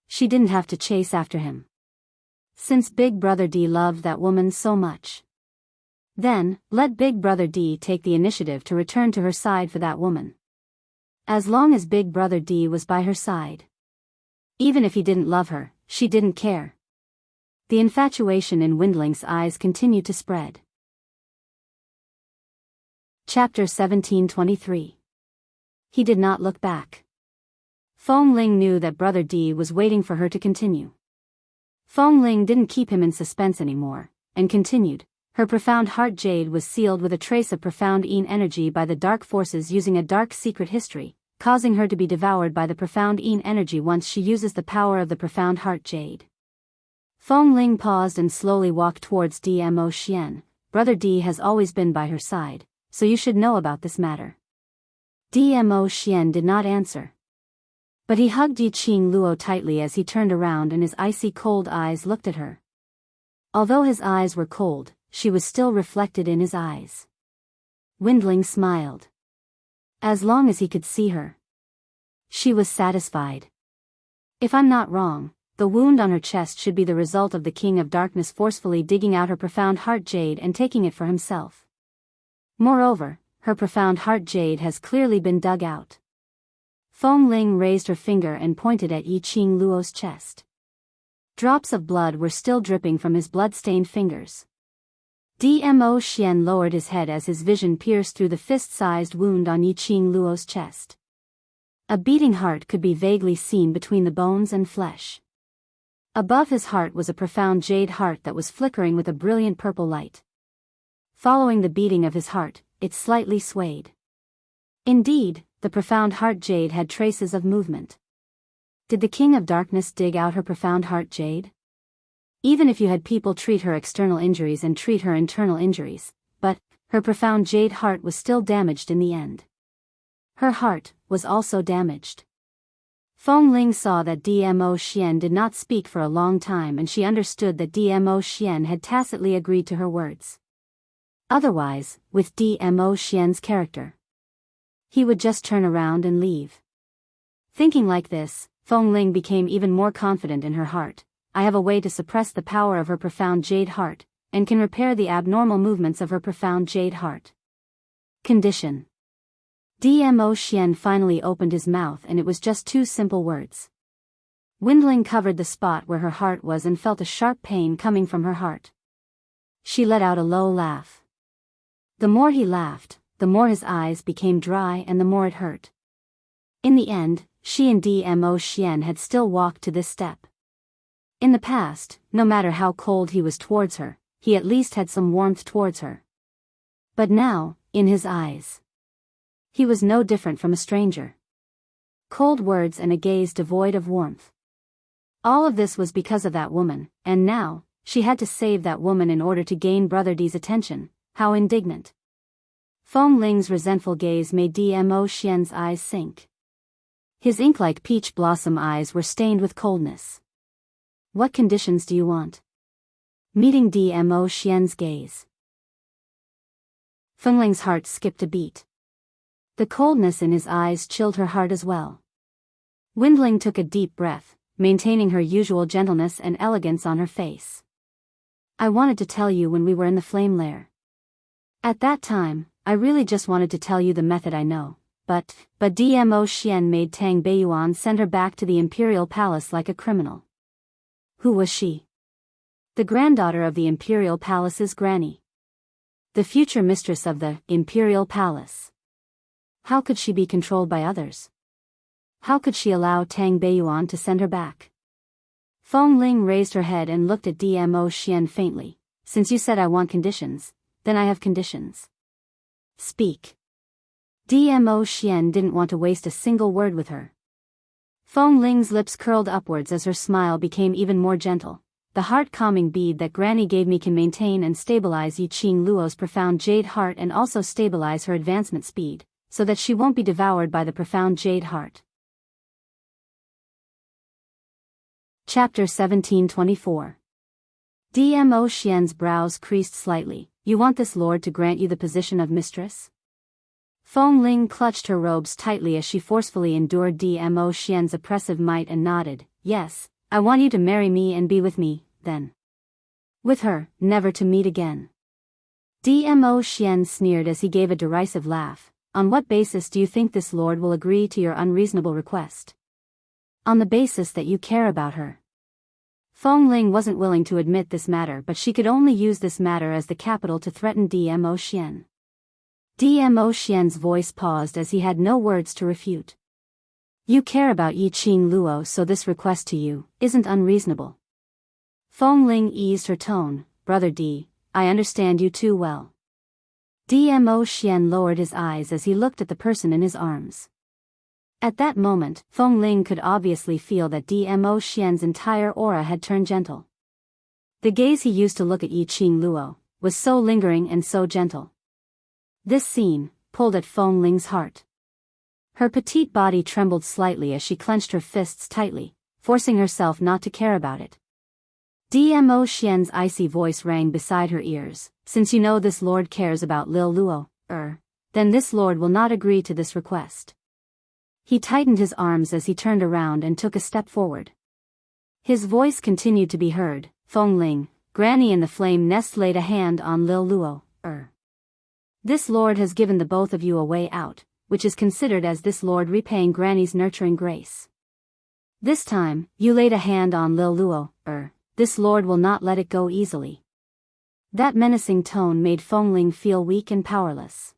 She didn't have to chase after him. Since Big Brother D loved that woman so much. Then, let Big Brother D take the initiative to return to her side for that woman. As long as Big Brother D was by her side. Even if he didn't love her, she didn't care. The infatuation in Windling's eyes continued to spread. Chapter 1723. He did not look back. Feng Ling knew that Brother D was waiting for her to continue. Feng Ling didn't keep him in suspense anymore, and continued. Her profound heart jade was sealed with a trace of profound Yin energy by the dark forces using a dark secret history, causing her to be devoured by the profound Yin energy once she uses the power of the profound heart jade. Feng Ling paused and slowly walked towards Dmo Xian. Brother D has always been by her side, so you should know about this matter. Dmo Xian did not answer. But he hugged Yiqing Luo tightly as he turned around and his icy cold eyes looked at her. Although his eyes were cold, she was still reflected in his eyes. Windling smiled. As long as he could see her, she was satisfied. If I'm not wrong, the wound on her chest should be the result of the King of Darkness forcefully digging out her profound heart jade and taking it for himself. Moreover, her profound heart jade has clearly been dug out. Feng Ling raised her finger and pointed at Yiqing Luo's chest. Drops of blood were still dripping from his blood-stained fingers. Dmo Xian lowered his head as his vision pierced through the fist-sized wound on Yiqing Luo's chest. A beating heart could be vaguely seen between the bones and flesh. Above his heart was a profound jade heart that was flickering with a brilliant purple light. Following the beating of his heart, it slightly swayed. Indeed, the profound heart jade had traces of movement. Did the King of Darkness dig out her profound heart jade? Even if you had people treat her external injuries and treat her internal injuries, but her profound jade heart was still damaged in the end. Her heart was also damaged. Feng Ling saw that Dmo Xian did not speak for a long time and she understood that Dmo Xian had tacitly agreed to her words. Otherwise, with Dmo Xian's character, he would just turn around and leave. Thinking like this, Feng Ling became even more confident in her heart. I have a way to suppress the power of her profound jade heart, and can repair the abnormal movements of her profound jade heart. Condition. Dmo Xian finally opened his mouth and it was just two simple words. Windling covered the spot where her heart was and felt a sharp pain coming from her heart. She let out a low laugh. The more he laughed, the more his eyes became dry and the more it hurt. In the end, she and Dmo Xian had still walked to this step. In the past, no matter how cold he was towards her, he at least had some warmth towards her. But now, in his eyes, he was no different from a stranger. Cold words and a gaze devoid of warmth. All of this was because of that woman, and now, she had to save that woman in order to gain Brother D's attention. How indignant. Feng Ling's resentful gaze made Dmo Xian's eyes sink. His ink-like peach blossom eyes were stained with coldness. What conditions do you want? Meeting Dmo Xian's gaze, Feng Ling's heart skipped a beat. The coldness in his eyes chilled her heart as well. Windling took a deep breath, maintaining her usual gentleness and elegance on her face. I wanted to tell you when we were in the flame lair. At that time, I really just wanted to tell you the method I know, but Dmo Xian made Tang Beiyuan send her back to the imperial palace like a criminal. Who was she? The granddaughter of the imperial palace's granny. The future mistress of the imperial palace. How could she be controlled by others? How could she allow Tang Beiyuan to send her back? Feng Ling raised her head and looked at Dmo Xian faintly. Since you said I want conditions, then I have conditions. Speak. Dmo Xian didn't want to waste a single word with her. Feng Ling's lips curled upwards as her smile became even more gentle. The heart-calming bead that Granny gave me can maintain and stabilize Yiqing Luo's profound jade heart and also stabilize her advancement speed, so that she won't be devoured by the profound jade heart. Chapter 1724. Dmo Xian's brows creased slightly. You want this lord to grant you the position of mistress? Feng Ling clutched her robes tightly as she forcefully endured Dmo Xian's oppressive might and nodded. Yes, I want you to marry me and be with me, then. With her, never to meet again. Dmo Xian sneered as he gave a derisive laugh. On what basis do you think this lord will agree to your unreasonable request? On the basis that you care about her. Feng Ling wasn't willing to admit this matter, but she could only use this matter as the capital to threaten Dmo Xian. Dmo Xian's voice paused as he had no words to refute. You care about Yi Qing Luo, so this request to you isn't unreasonable. Feng Ling eased her tone. Brother D, I understand you too well. Dmo Xian lowered his eyes as he looked at the person in his arms. At that moment, Feng Ling could obviously feel that Dmo Xian's entire aura had turned gentle. The gaze he used to look at Yi Qing Luo was so lingering and so gentle. This scene pulled at Feng Ling's heart. Her petite body trembled slightly as she clenched her fists tightly, forcing herself not to care about it. Dmo Xian's icy voice rang beside her ears. Since you know this lord cares about Lil Luo, then this lord will not agree to this request. He tightened his arms as he turned around and took a step forward. His voice continued to be heard. Feng Ling, Granny in the Flame Nest laid a hand on Lil Luo, This lord has given the both of you a way out, which is considered as this lord repaying Granny's nurturing grace. This time, you laid a hand on Lil Luo, This lord will not let it go easily. That menacing tone made Feng Ling feel weak and powerless.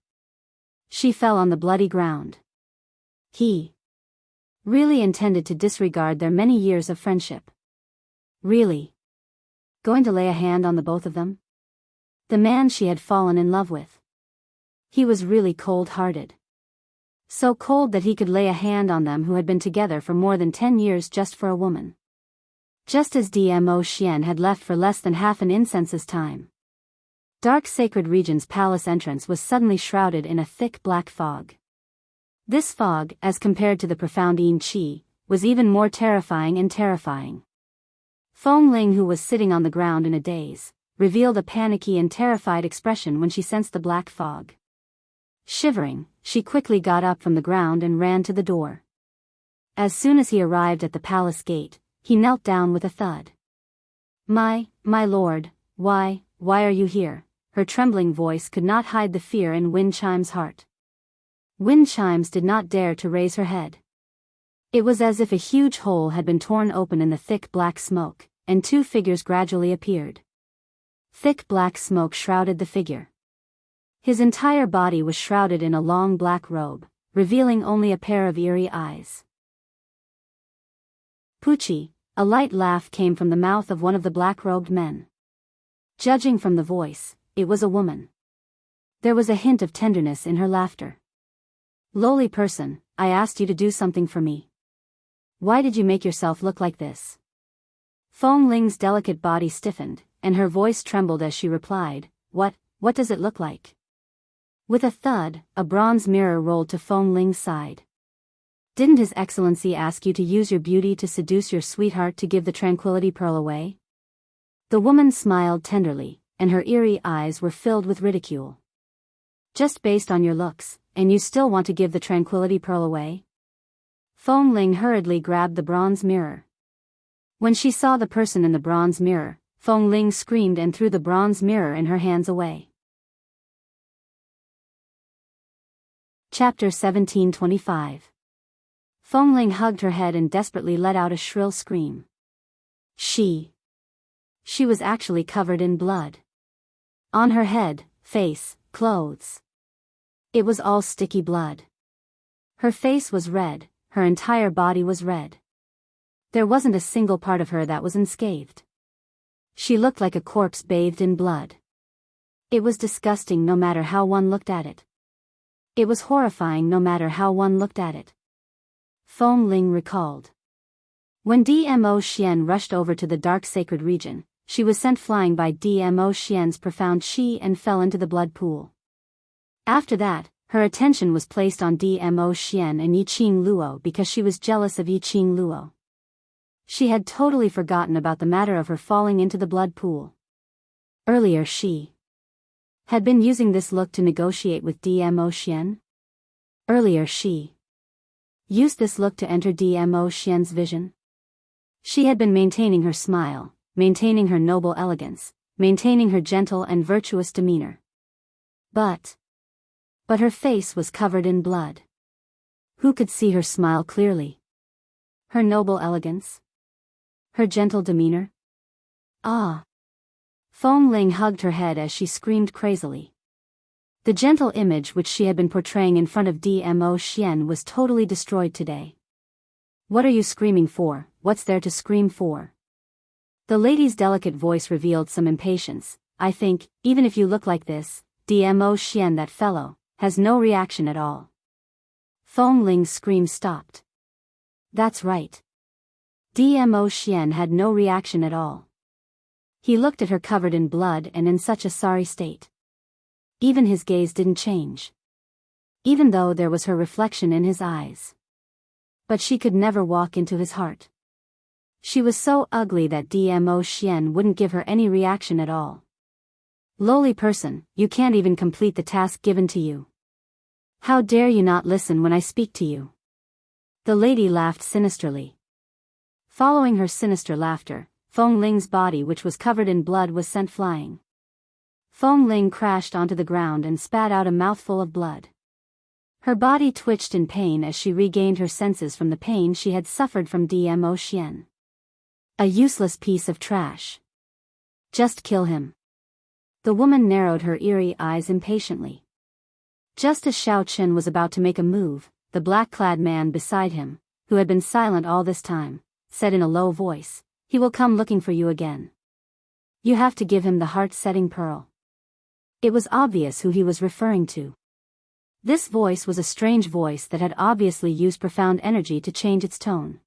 She fell on the bloody ground. He really intended to disregard their many years of friendship. Really? Going to lay a hand on the both of them? The man she had fallen in love with. He was really cold-hearted. So cold that he could lay a hand on them who had been together for more than 10 years just for a woman. Just as Dmo Xian had left for less than half an incense's time. Dark Sacred Region's palace entrance was suddenly shrouded in a thick black fog. This fog, as compared to the profound Yin Qi, was even more terrifying and terrifying. Feng Ling, who was sitting on the ground in a daze, revealed a panicky and terrified expression when she sensed the black fog. Shivering, she quickly got up from the ground and ran to the door. As soon as he arrived at the palace gate, he knelt down with a thud. My lord, why are you here? Her trembling voice could not hide the fear in Wind Chime's heart. Wind Chimes did not dare to raise her head. It was as if a huge hole had been torn open in the thick black smoke, and two figures gradually appeared. Thick black smoke shrouded the figure. His entire body was shrouded in a long black robe, revealing only a pair of eerie eyes. Pucci, a light laugh came from the mouth of one of the black-robed men. Judging from the voice, it was a woman. There was a hint of tenderness in her laughter. Lowly person, I asked you to do something for me. Why did you make yourself look like this? Feng Ling's delicate body stiffened, and her voice trembled as she replied, What does it look like? With a thud, a bronze mirror rolled to Feng Ling's side. Didn't His Excellency ask you to use your beauty to seduce your sweetheart to give the Tranquility Pearl away? The woman smiled tenderly, and her eerie eyes were filled with ridicule. Just based on your looks, and you still want to give the Tranquility Pearl away? Feng Ling hurriedly grabbed the bronze mirror. When she saw the person in the bronze mirror, Feng Ling screamed and threw the bronze mirror in her hands away. Chapter 1725. Feng Ling hugged her head and desperately let out a shrill scream. She was actually covered in blood. On her head, face, clothes. It was all sticky blood. Her face was red, her entire body was red. There wasn't a single part of her that was unscathed. She looked like a corpse bathed in blood. It was disgusting no matter how one looked at it. It was horrifying no matter how one looked at it. Feng Ling recalled. When Dmo Xian rushed over to the Dark Sacred Region, she was sent flying by Dmo Xian's profound qi and fell into the blood pool. After that, her attention was placed on Dmo Xian and Yi Qing Luo because she was jealous of Yi Qing Luo. She had totally forgotten about the matter of her falling into the blood pool. Earlier she had been using this look to negotiate with DMO Xian. Earlier she used this look to enter DMO Xian's vision. She had been maintaining her smile, maintaining her noble elegance, maintaining her gentle and virtuous demeanor. But her face was covered in blood. Who could see her smile clearly? Her noble elegance? Her gentle demeanor? Ah! Feng Ling hugged her head as she screamed crazily. The gentle image which she had been portraying in front of DMO Xian was totally destroyed today. What are you screaming for? What's there to scream for? The lady's delicate voice revealed some impatience. I think, even if you look like this, DMO Xian, that fellow, has no reaction at all. Feng Ling's scream stopped. That's right. DMO Xian had no reaction at all. He looked at her covered in blood and in such a sorry state. Even his gaze didn't change. Even though there was her reflection in his eyes. But she could never walk into his heart. She was so ugly that DMO Xian wouldn't give her any reaction at all. Lowly person, you can't even complete the task given to you. How dare you not listen when I speak to you? The lady laughed sinisterly. Following her sinister laughter, Feng Ling's body, which was covered in blood, was sent flying. Feng Ling crashed onto the ground and spat out a mouthful of blood. Her body twitched in pain as she regained her senses from the pain she had suffered from DMO Xian. A useless piece of trash. Just kill him. The woman narrowed her eerie eyes impatiently. Just as Xiao Chen was about to make a move, the black-clad man beside him, who had been silent all this time, said in a low voice, "He will come looking for you again. You have to give him the heart-setting pearl." It was obvious who he was referring to. This voice was a strange voice that had obviously used profound energy to change its tone.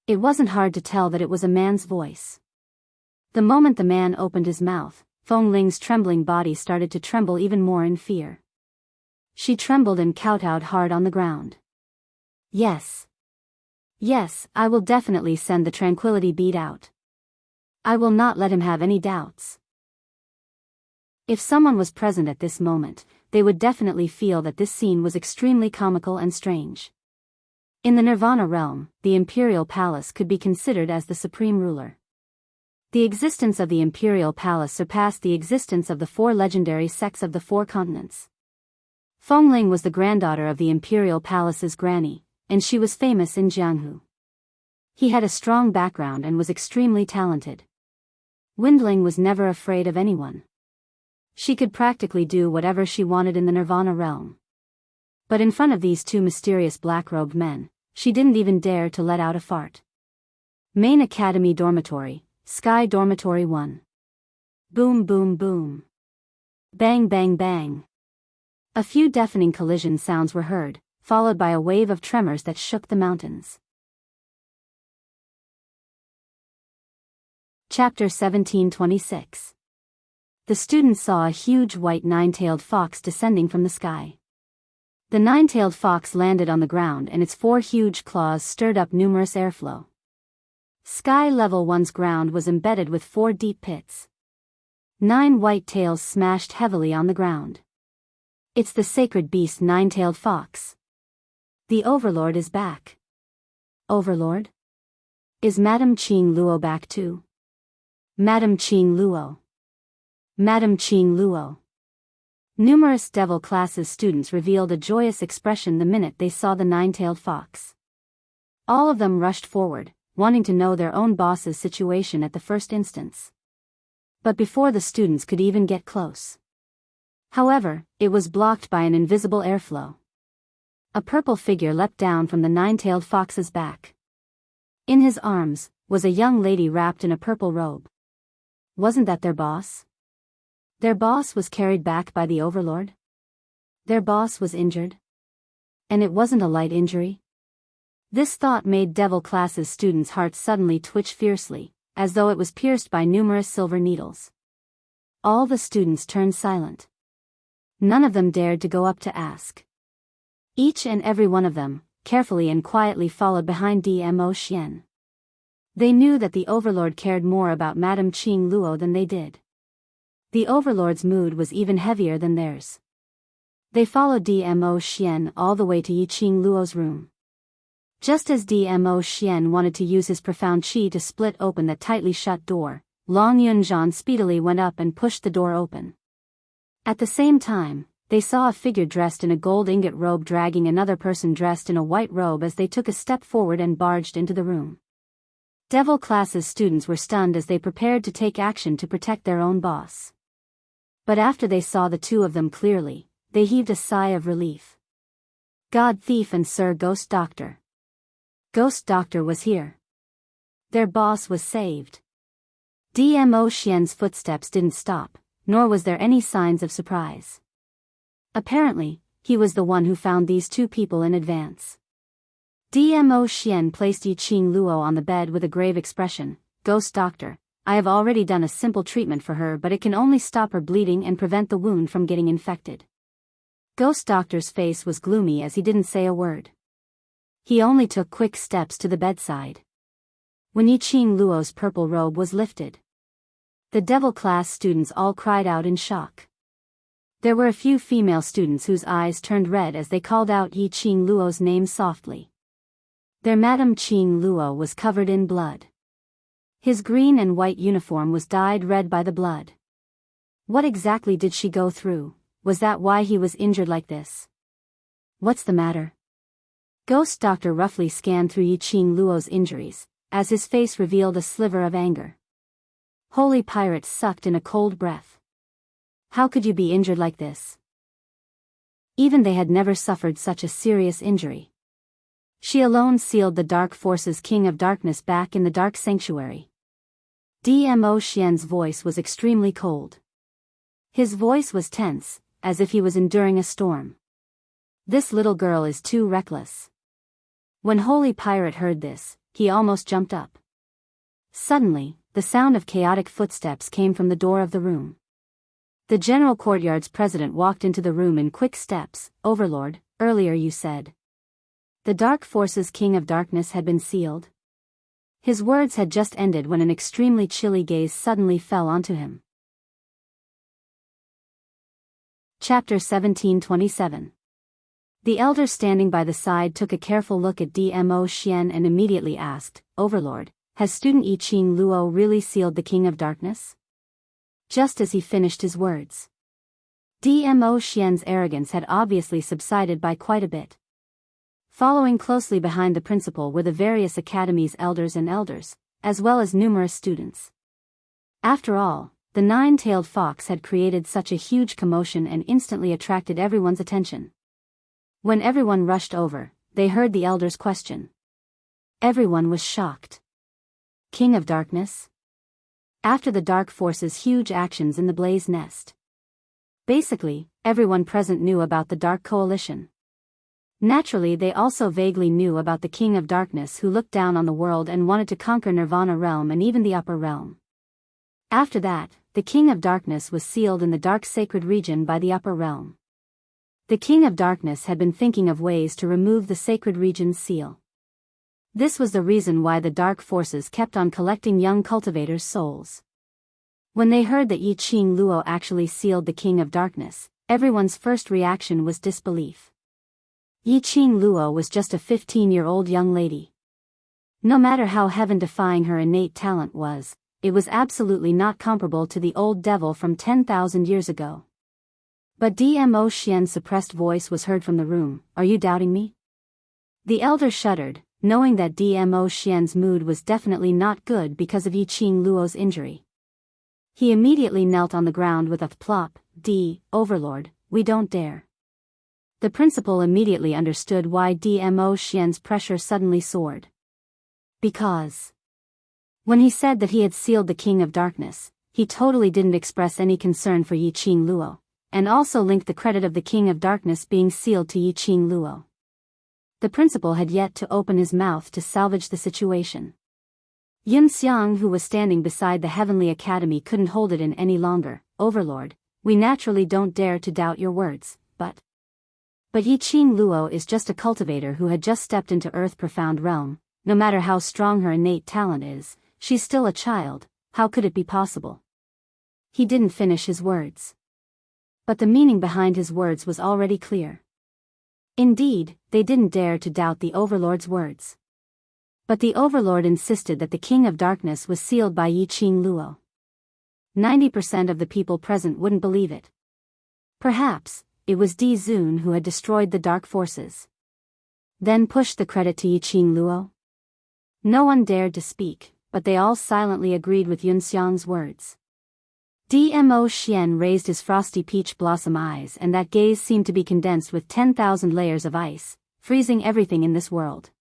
It wasn't hard to tell that it was a man's voice. The moment the man opened his mouth, Feng Ling's trembling body started to tremble even more in fear. She trembled and kowtowed hard on the ground. Yes. Yes, I will definitely send the tranquility bead out. I will not let him have any doubts. If someone was present at this moment, they would definitely feel that this scene was extremely comical and strange. In the Nirvana realm, the Imperial Palace could be considered as the supreme ruler. The existence of the Imperial Palace surpassed the existence of the four legendary sects of the four continents. Feng Ling was the granddaughter of the Imperial Palace's granny, and she was famous in Jianghu. He had a strong background and was extremely talented. Windling was never afraid of anyone. She could practically do whatever she wanted in the Nirvana realm. But in front of these two mysterious black-robed men, she didn't even dare to let out a fart. Main Academy Dormitory, Sky Dormitory 1. Boom boom boom. Bang bang bang. A few deafening collision sounds were heard, followed by a wave of tremors that shook the mountains. Chapter 1726. The students saw a huge white nine-tailed fox descending from the sky. The nine-tailed fox landed on the ground and its four huge claws stirred up numerous airflow. Sky Level 1's ground was embedded with four deep pits. 9 white tails smashed heavily on the ground. It's the sacred beast nine-tailed fox. The Overlord is back. Overlord? Is Madame Qing Luo back too? Madame Qing Luo. Madame Qing Luo. Numerous Devil classes students revealed a joyous expression the minute they saw the nine-tailed fox. All of them rushed forward, wanting to know their own boss's situation at the first instance. But before the students could even get close. However, it was blocked by an invisible airflow. A purple figure leapt down from the nine-tailed fox's back. In his arms was a young lady wrapped in a purple robe. Wasn't that their boss? Their boss was carried back by the Overlord? Their boss was injured? And it wasn't a light injury? This thought made Devil classes students' hearts suddenly twitch fiercely, as though it was pierced by numerous silver needles. All the students turned silent. None of them dared to go up to ask. Each and every one of them, carefully and quietly followed behind DMO Xian. They knew that the Overlord cared more about Madame Qing Luo than they did. The Overlord's mood was even heavier than theirs. They followed Dmo Xian all the way to Yi Qing Luo's room. Just as Dmo Xian wanted to use his profound qi to split open that tightly shut door, Long Yunzhan speedily went up and pushed the door open. At the same time, they saw a figure dressed in a gold ingot robe dragging another person dressed in a white robe as they took a step forward and barged into the room. Devil class's students were stunned as they prepared to take action to protect their own boss. But after they saw the two of them clearly, they heaved a sigh of relief. God Thief and Sir Ghost Doctor. Ghost Doctor was here. Their boss was saved. Dmo Xian's footsteps didn't stop, nor was there any signs of surprise. Apparently, he was the one who found these two people in advance. Dmo Xian placed Yi Qing Luo on the bed with a grave expression. Ghost Doctor, I have already done a simple treatment for her, but it can only stop her bleeding and prevent the wound from getting infected. Ghost Doctor's face was gloomy as he didn't say a word. He only took quick steps to the bedside. When Yi Qing Luo's purple robe was lifted, the devil class students all cried out in shock. There were a few female students whose eyes turned red as they called out Yi Qing Luo's name softly. Their Madame Qing Luo was covered in blood. His green and white uniform was dyed red by the blood. What exactly did she go through? Was that why he was injured like this? What's the matter? Ghost Doctor roughly scanned through Yi Qing Luo's injuries, as his face revealed a sliver of anger. Holy Pirate sucked in a cold breath. How could you be injured like this? Even they had never suffered such a serious injury. She alone sealed the Dark Forces King of Darkness back in the Dark Sanctuary. Dmo Xian's voice was extremely cold. His voice was tense, as if he was enduring a storm. This little girl is too reckless. When Holy Pirate heard this, he almost jumped up. Suddenly, the sound of chaotic footsteps came from the door of the room. The General Courtyard's president walked into the room in quick steps. Overlord, earlier you said the Dark Forces King of Darkness had been sealed. His words had just ended when an extremely chilly gaze suddenly fell onto him. Chapter 1727. The elder standing by the side took a careful look at Dmo Xian and immediately asked, Overlord, has student Yi Qing Luo really sealed the King of Darkness? Just as he finished his words, Dmo Xian's arrogance had obviously subsided by quite a bit. Following closely behind the principal were the various academies' elders and elders, as well as numerous students. After all, the nine-tailed fox had created such a huge commotion and instantly attracted everyone's attention. When everyone rushed over, they heard the elder's question. Everyone was shocked. King of Darkness? After the Dark Force's huge actions in the Blaze Nest. Basically, everyone present knew about the Dark Coalition. Naturally, they also vaguely knew about the King of Darkness who looked down on the world and wanted to conquer Nirvana Realm and even the Upper Realm. After that, the King of Darkness was sealed in the Dark Sacred Region by the Upper Realm. The King of Darkness had been thinking of ways to remove the Sacred Region's seal. This was the reason why the Dark Forces kept on collecting young cultivators' souls. When they heard that Yi Qing Luo actually sealed the King of Darkness, everyone's first reaction was disbelief. Yi Qing Luo was just a 15-year-old young lady. No matter how heaven-defying her innate talent was, it was absolutely not comparable to the old devil from 10,000 years ago. But Dmo Xian's suppressed voice was heard from the room. Are you doubting me? The elder shuddered, knowing that Dmo Xian's mood was definitely not good because of Yi Qing Luo's injury. He immediately knelt on the ground with a plop. Overlord, we don't dare. The principal immediately understood why Dmo Xian's pressure suddenly soared. Because when he said that he had sealed the King of Darkness, he totally didn't express any concern for Yi Qing Luo, and also linked the credit of the King of Darkness being sealed to Yi Qing Luo. The principal had yet to open his mouth to salvage the situation. Yun Xiang, who was standing beside the Heavenly Academy, couldn't hold it in any longer. Overlord, we naturally don't dare to doubt your words, but Yi Qing Luo is just a cultivator who had just stepped into Earth Profound Realm. no matter how strong her innate talent is, she's still a child, how could it be possible? He didn't finish his words. But the meaning behind his words was already clear. Indeed, they didn't dare to doubt the Overlord's words. But the Overlord insisted that the King of Darkness was sealed by Yiqing Luo. 90% of the people present wouldn't believe it. Perhaps, it was Di Zun who had destroyed the dark forces. Then pushed the credit to Yiqing Luo? No one dared to speak, but they all silently agreed with Yun Xiang's words. Dmo Xian raised his frosty peach blossom eyes, and that gaze seemed to be condensed with 10,000 layers of ice, freezing everything in this world.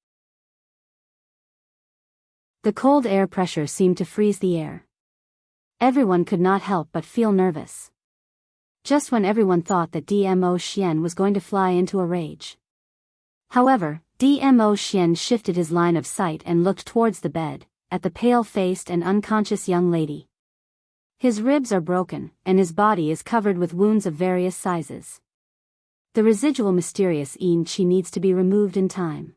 The cold air pressure seemed to freeze the air. Everyone could not help but feel nervous. Just when everyone thought that Dmo Xian was going to fly into a rage. However, Dmo Xian shifted his line of sight and looked towards the bed, at the pale-faced and unconscious young lady. His ribs are broken, and his body is covered with wounds of various sizes. The residual mysterious Qi needs to be removed in time.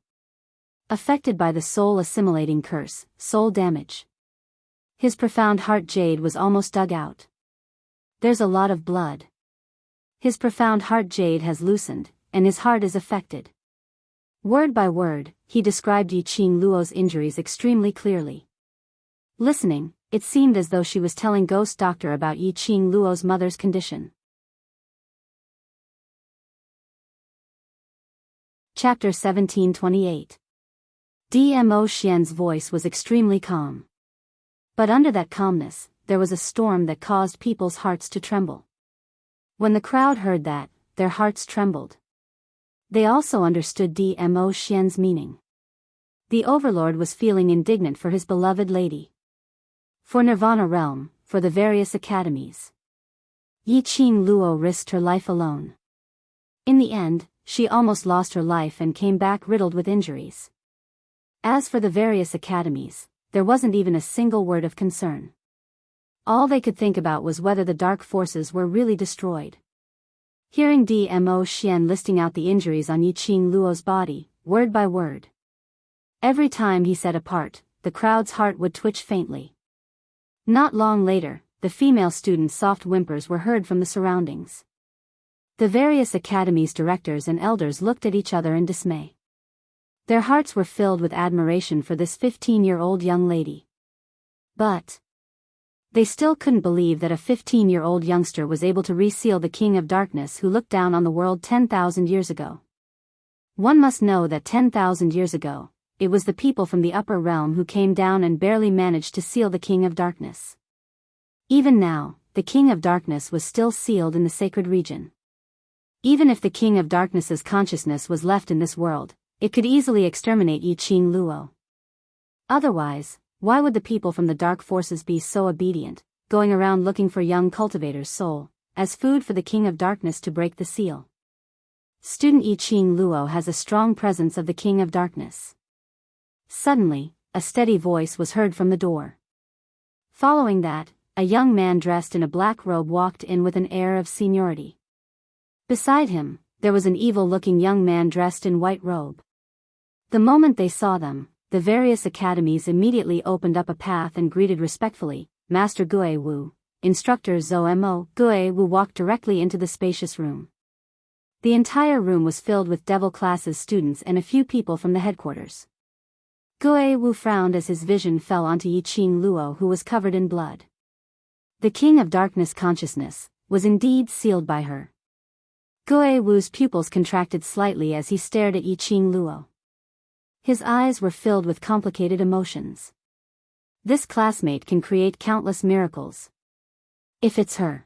Affected by the soul-assimilating curse, soul damage. His profound heart jade was almost dug out. There's a lot of blood. His profound heart jade has loosened, and his heart is affected. Word by word, he described Yiqing Luo's injuries extremely clearly. Listening, it seemed as though she was telling Ghost Doctor about Yiqing Luo's mother's condition. Chapter 1728. Dmo Xian's voice was extremely calm. But under that calmness, there was a storm that caused people's hearts to tremble. When the crowd heard that, their hearts trembled. They also understood Dmo Xian's meaning. The Overlord was feeling indignant for his beloved lady. For Nirvana Realm, for the various academies. Yiqing Luo risked her life alone. In the end, she almost lost her life and came back riddled with injuries. As for the various academies, there wasn't even a single word of concern. All they could think about was whether the dark forces were really destroyed. Hearing Dmo Xian listing out the injuries on Yiqing Luo's body, word by word. Every time he said a part, the crowd's heart would twitch faintly. Not long later, the female students' soft whimpers were heard from the surroundings. The various academies' directors and elders looked at each other in dismay. Their hearts were filled with admiration for this 15-year-old young lady. But they still couldn't believe that a 15-year-old youngster was able to reseal the King of Darkness who looked down on the world 10,000 years ago. One must know that 10,000 years ago, it was the people from the upper realm who came down and barely managed to seal the King of Darkness. Even now, the King of Darkness was still sealed in the sacred region. Even if the King of Darkness's consciousness was left in this world, it could easily exterminate Yiqing Luo. Otherwise, why would the people from the dark forces be so obedient, going around looking for young cultivator's soul, as food for the King of Darkness to break the seal? Student Yiqing Luo has a strong presence of the King of Darkness. Suddenly, a steady voice was heard from the door. Following that, a young man dressed in a black robe walked in with an air of seniority. Beside him, there was an evil-looking young man dressed in white robe. The moment they saw them, the various academies immediately opened up a path and greeted respectfully, Master Gue Wu. Instructor Zhou Mo. Gue Wu walked directly into the spacious room. The entire room was filled with devil classes students and a few people from the headquarters. Gue Wu frowned as his vision fell onto Yiqing Luo, who was covered in blood. The King of Darkness consciousness was indeed sealed by her. Gue Wu's pupils contracted slightly as he stared at Yiqing Luo. His eyes were filled with complicated emotions. This classmate can create countless miracles. If it's her.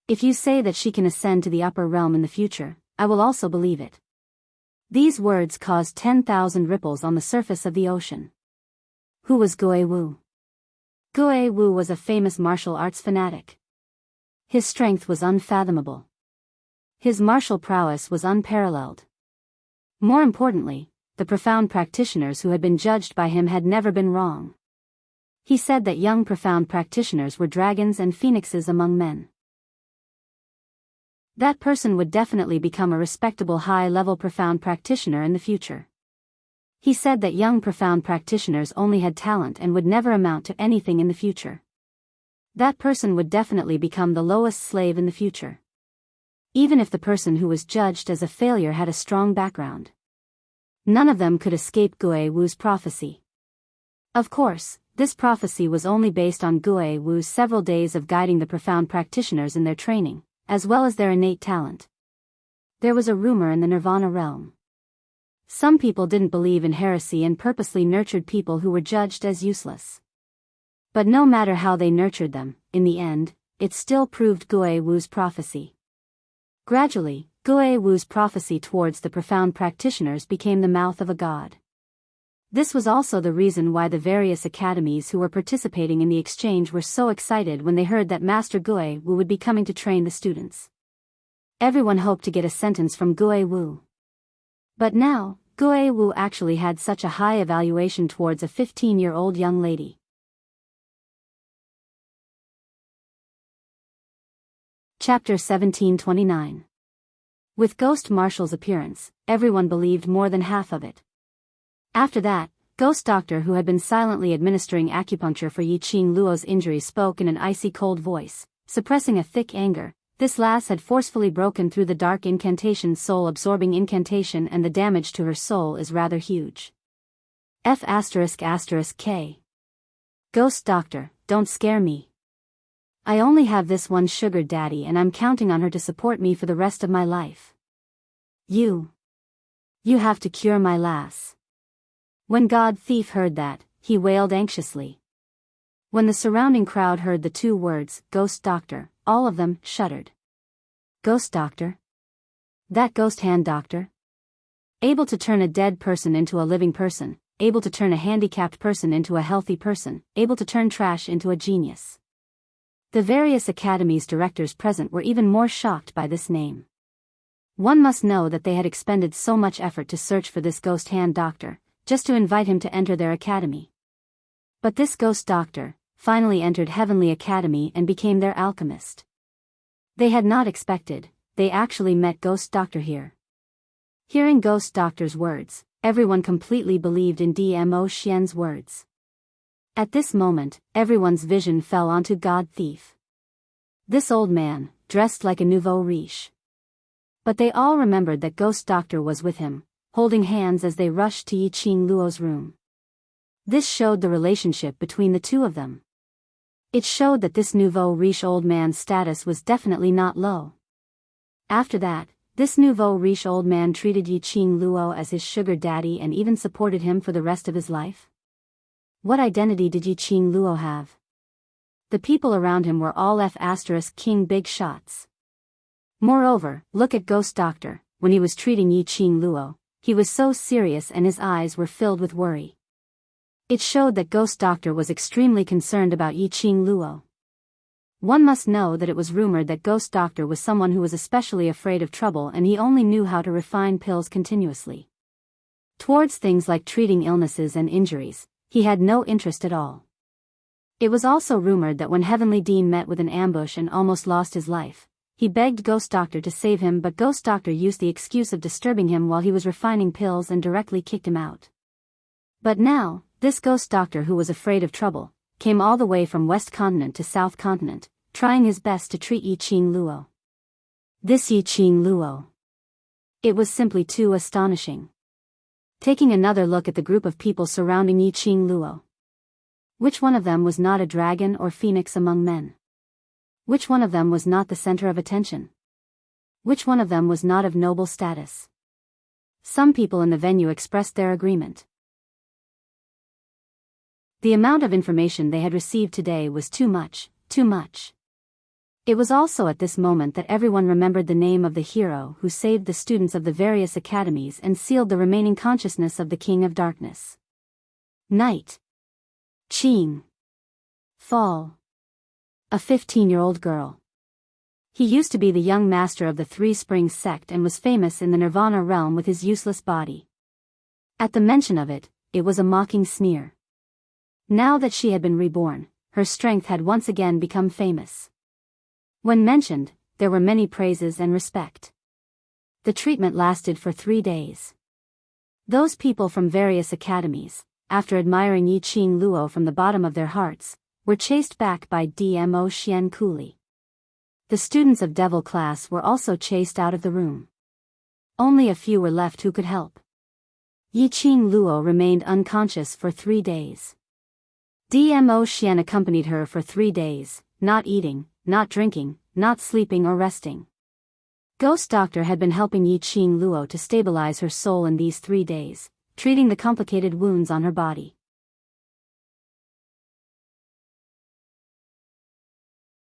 If you say that she can ascend to the upper realm in the future, I will also believe it. These words caused 10,000 ripples on the surface of the ocean. Who was Gue Wu? Gue Wu was a famous martial arts fanatic. His strength was unfathomable. His martial prowess was unparalleled. More importantly, the profound practitioners who had been judged by him had never been wrong. He said that young profound practitioners were dragons and phoenixes among men. That person would definitely become a respectable high-level profound practitioner in the future. He said that young profound practitioners only had talent and would never amount to anything in the future. That person would definitely become the lowest slave in the future. Even if the person who was judged as a failure had a strong background. None of them could escape Gue Wu's prophecy. Of course, this prophecy was only based on Gue Wu's several days of guiding the profound practitioners in their training, as well as their innate talent. There was a rumor in the Nirvana realm. Some people didn't believe in heresy and purposely nurtured people who were judged as useless. But no matter how they nurtured them, in the end, it still proved Gue Wu's prophecy. Gradually, Gue Wu's prophecy towards the profound practitioners became the mouth of a god. This was also the reason why the various academies who were participating in the exchange were so excited when they heard that Master Gue Wu would be coming to train the students. Everyone hoped to get a sentence from Gue Wu. But now, Gue Wu actually had such a high evaluation towards a 15-year-old young lady. Chapter 1729. With Ghost Marshall's appearance, everyone believed more than half of it. After that, Ghost Doctor, who had been silently administering acupuncture for Yi Qing Luo's injury, spoke in an icy cold voice, suppressing a thick anger. This lass had forcefully broken through the dark incantation, soul-absorbing incantation, and the damage to her soul is rather huge. F***K. Ghost Doctor, don't scare me. I only have this one sugar daddy and I'm counting on her to support me for the rest of my life. You have to cure my lass. When God Thief heard that, he wailed anxiously. When the surrounding crowd heard the two words, Ghost Doctor, all of them shuddered. Ghost Doctor? That ghost hand doctor? Able to turn a dead person into a living person, able to turn a handicapped person into a healthy person, able to turn trash into a genius. The various academies' directors present were even more shocked by this name. One must know that they had expended so much effort to search for this ghost hand doctor, just to invite him to enter their academy. But this ghost doctor finally entered Heavenly Academy and became their alchemist. They had not expected, they actually met Ghost Doctor here. Hearing Ghost Doctor's words, everyone completely believed in Dmo Xian's words. At this moment, everyone's vision fell onto God Thief. This old man, dressed like a nouveau riche. But they all remembered that Ghost Doctor was with him, holding hands as they rushed to Yi Qing Luo's room. This showed the relationship between the two of them. It showed that this nouveau riche old man's status was definitely not low. After that, this nouveau riche old man treated Yi Qing Luo as his sugar daddy and even supported him for the rest of his life. What identity did Yi Qing Luo have? The people around him were all King big shots. Moreover, look at Ghost Doctor. When he was treating Yi Qing Luo, he was so serious and his eyes were filled with worry. It showed that Ghost Doctor was extremely concerned about Yi Qing Luo. One must know that it was rumored that Ghost Doctor was someone who was especially afraid of trouble and he only knew how to refine pills continuously. Towards things like treating illnesses and injuries, he had no interest at all. It was also rumored that when Heavenly Dean met with an ambush and almost lost his life, he begged Ghost Doctor to save him, but Ghost Doctor used the excuse of disturbing him while he was refining pills and directly kicked him out. But now, this Ghost Doctor, who was afraid of trouble, came all the way from West Continent to South Continent, trying his best to treat Yi Qing Luo. This Yi Qing Luo. It was simply too astonishing. Taking another look at the group of people surrounding Yi Qing Luo. Which one of them was not a dragon or phoenix among men? Which one of them was not the center of attention? Which one of them was not of noble status? Some people in the venue expressed their agreement. The amount of information they had received today was too much, too much. It was also at this moment that everyone remembered the name of the hero who saved the students of the various academies and sealed the remaining consciousness of the King of Darkness. Night. Qing. Fall. A 15-year-old girl. He used to be the young master of the Three Springs sect and was famous in the Nirvana realm with his useless body. At the mention of it, it was a mocking sneer. Now that she had been reborn, her strength had once again become famous. When mentioned, there were many praises and respect. The treatment lasted for 3 days. Those people from various academies, after admiring Yi Qing Luo from the bottom of their hearts, were chased back by Dmo Xian coolly. The students of devil class were also chased out of the room. Only a few were left who could help. Yi Qing Luo remained unconscious for 3 days. Dmo Xian accompanied her for 3 days, not eating, not drinking, not sleeping or resting. Ghost Doctor had been helping Yi Qing Luo to stabilize her soul in these 3 days, treating the complicated wounds on her body.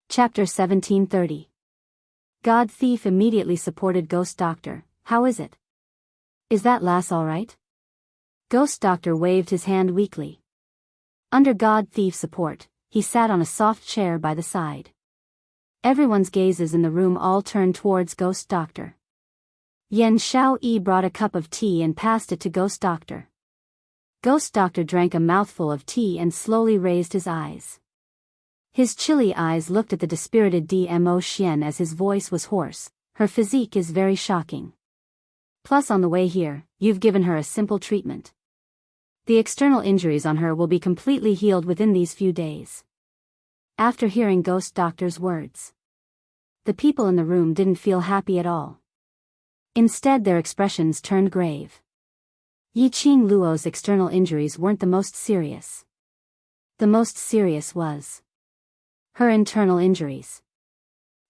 Chapter 1730. God Thief immediately supported Ghost Doctor. How is it? Is that lass all right? Ghost Doctor waved his hand weakly. Under God Thief's support, he sat on a soft chair by the side. Everyone's gazes in the room all turned towards Ghost Doctor. Yan Xiaoyi brought a cup of tea and passed it to Ghost Doctor. Ghost Doctor drank a mouthful of tea and slowly raised his eyes. His chilly eyes looked at the dispirited Dmo Xian as his voice was hoarse. Her physique is very shocking. Plus on the way here, you've given her a simple treatment. The external injuries on her will be completely healed within these few days. After hearing Ghost Doctor's words, the people in the room didn't feel happy at all. Instead their expressions turned grave. Yi Qing Luo's external injuries weren't the most serious. The most serious was her internal injuries.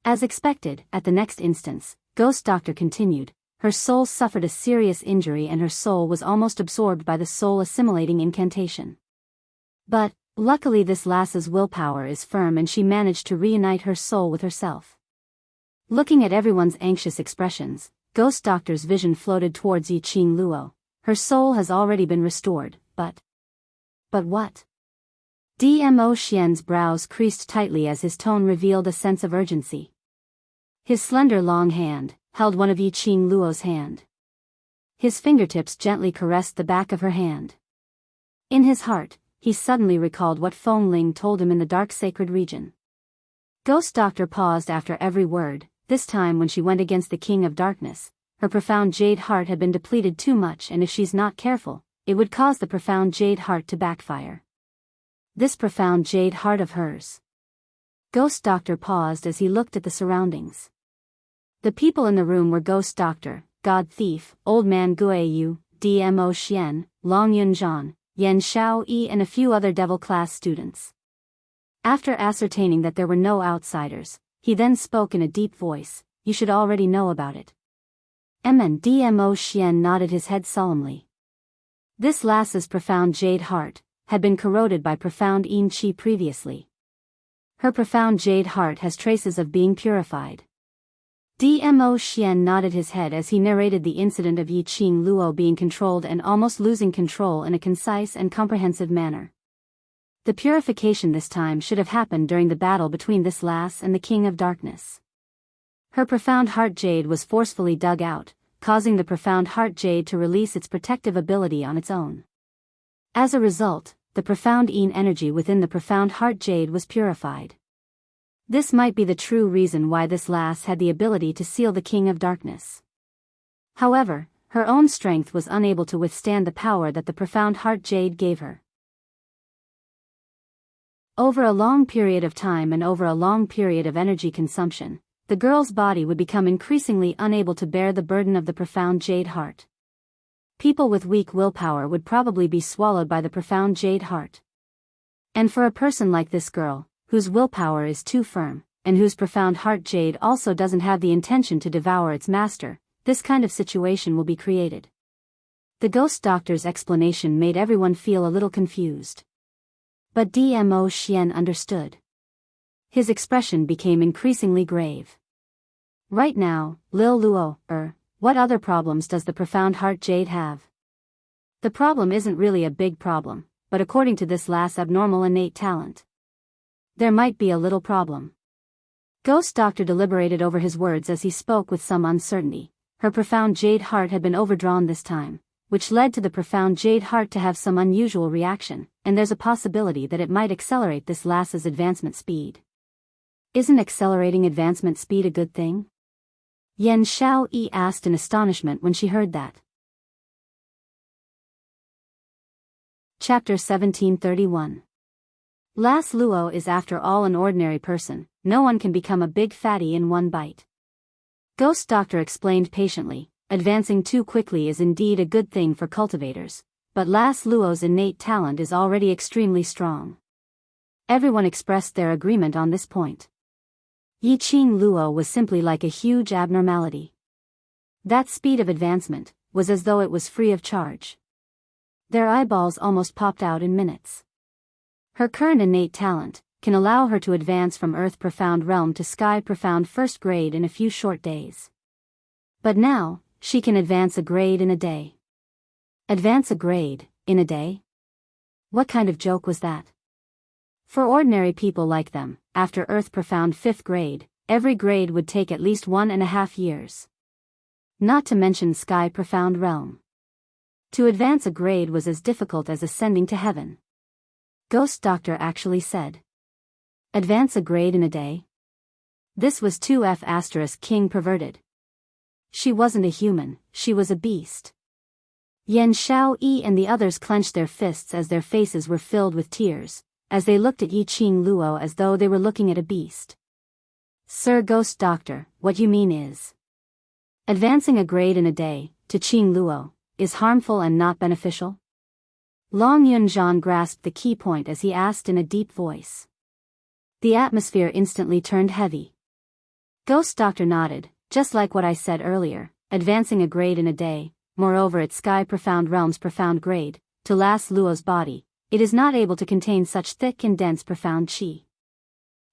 As expected, at the next instance, Ghost Doctor continued, her soul suffered a serious injury and her soul was almost absorbed by the soul-assimilating incantation. But, luckily this lass's willpower is firm and she managed to reunite her soul with herself. Looking at everyone's anxious expressions, Ghost Doctor's vision floated towards Yi Qing Luo. Her soul has already been restored, but what? Dmo Xian's brows creased tightly as his tone revealed a sense of urgency. His slender long hand held one of Yi Qing Luo's hand. His fingertips gently caressed the back of her hand. In his heart, he suddenly recalled what Feng Ling told him in the dark sacred region. Ghost Doctor paused after every word. This time when she went against the King of Darkness, her profound jade heart had been depleted too much, and if she's not careful, it would cause the profound jade heart to backfire. This profound jade heart of hers. Ghost Doctor paused as he looked at the surroundings. The people in the room were Ghost Doctor, God Thief, Old Man Guiyu, Dmo Xian, Long Yunzhan, Yan Xiaoyi and a few other devil class students. After ascertaining that there were no outsiders, he then spoke in a deep voice, you should already know about it. Dmo Xian nodded his head solemnly. This lass's profound jade heart had been corroded by profound yin qi previously. Her profound jade heart has traces of being purified. Dmo Xian nodded his head as he narrated the incident of Yi Qing Luo being controlled and almost losing control in a concise and comprehensive manner. The purification this time should have happened during the battle between this lass and the King of Darkness. Her profound heart jade was forcefully dug out, causing the profound heart jade to release its protective ability on its own. As a result, the profound yin energy within the profound heart jade was purified. This might be the true reason why this lass had the ability to seal the King of Darkness. However, her own strength was unable to withstand the power that the profound heart jade gave her. Over a long period of time and over a long period of energy consumption, the girl's body would become increasingly unable to bear the burden of the profound jade heart. People with weak willpower would probably be swallowed by the profound jade heart. And for a person like this girl, whose willpower is too firm, and whose profound heart jade also doesn't have the intention to devour its master, this kind of situation will be created. The Ghost Doctor's explanation made everyone feel a little confused. But Dmo Xian understood. His expression became increasingly grave. Right now, Lil Luo, what other problems does the profound heart jade have? The problem isn't really a big problem, but according to this lass' abnormal innate talent, there might be a little problem. Ghost Doctor deliberated over his words as he spoke with some uncertainty. Her profound jade heart had been overdrawn this time, which led to the profound jade heart to have some unusual reaction, and there's a possibility that it might accelerate this lass's advancement speed. Isn't accelerating advancement speed a good thing? Yan Xiaoyi asked in astonishment when she heard that. Chapter 1731. Las Luo is after all an ordinary person, no one can become a big fatty in one bite. Ghost Doctor explained patiently, advancing too quickly is indeed a good thing for cultivators, but Las Luo's innate talent is already extremely strong. Everyone expressed their agreement on this point. Yiqing Luo was simply like a huge abnormality. That speed of advancement was as though it was free of charge. Their eyeballs almost popped out in minutes. Her current innate talent can allow her to advance from Earth Profound Realm to Sky Profound First Grade in a few short days. But now, she can advance a grade in a day. Advance a grade, in a day? What kind of joke was that? For ordinary people like them, after Earth Profound 5th grade, every grade would take at least 1.5 years. Not to mention Sky Profound Realm. To advance a grade was as difficult as ascending to heaven. Ghost Doctor actually said. Advance a grade in a day? This was 2F** King perverted. She wasn't a human, she was a beast. Yan Xiaoyi and the others clenched their fists as their faces were filled with tears, as they looked at Yiqing Luo as though they were looking at a beast. Sir Ghost Doctor, what you mean is, advancing a grade in a day, to Qing Luo, is harmful and not beneficial? Long Yunzhan grasped the key point as he asked in a deep voice. The atmosphere instantly turned heavy. Ghost Doctor nodded, just like what I said earlier, advancing a grade in a day, moreover its Sky Profound Realm's profound grade, to Las Luo's body, it is not able to contain such thick and dense profound qi.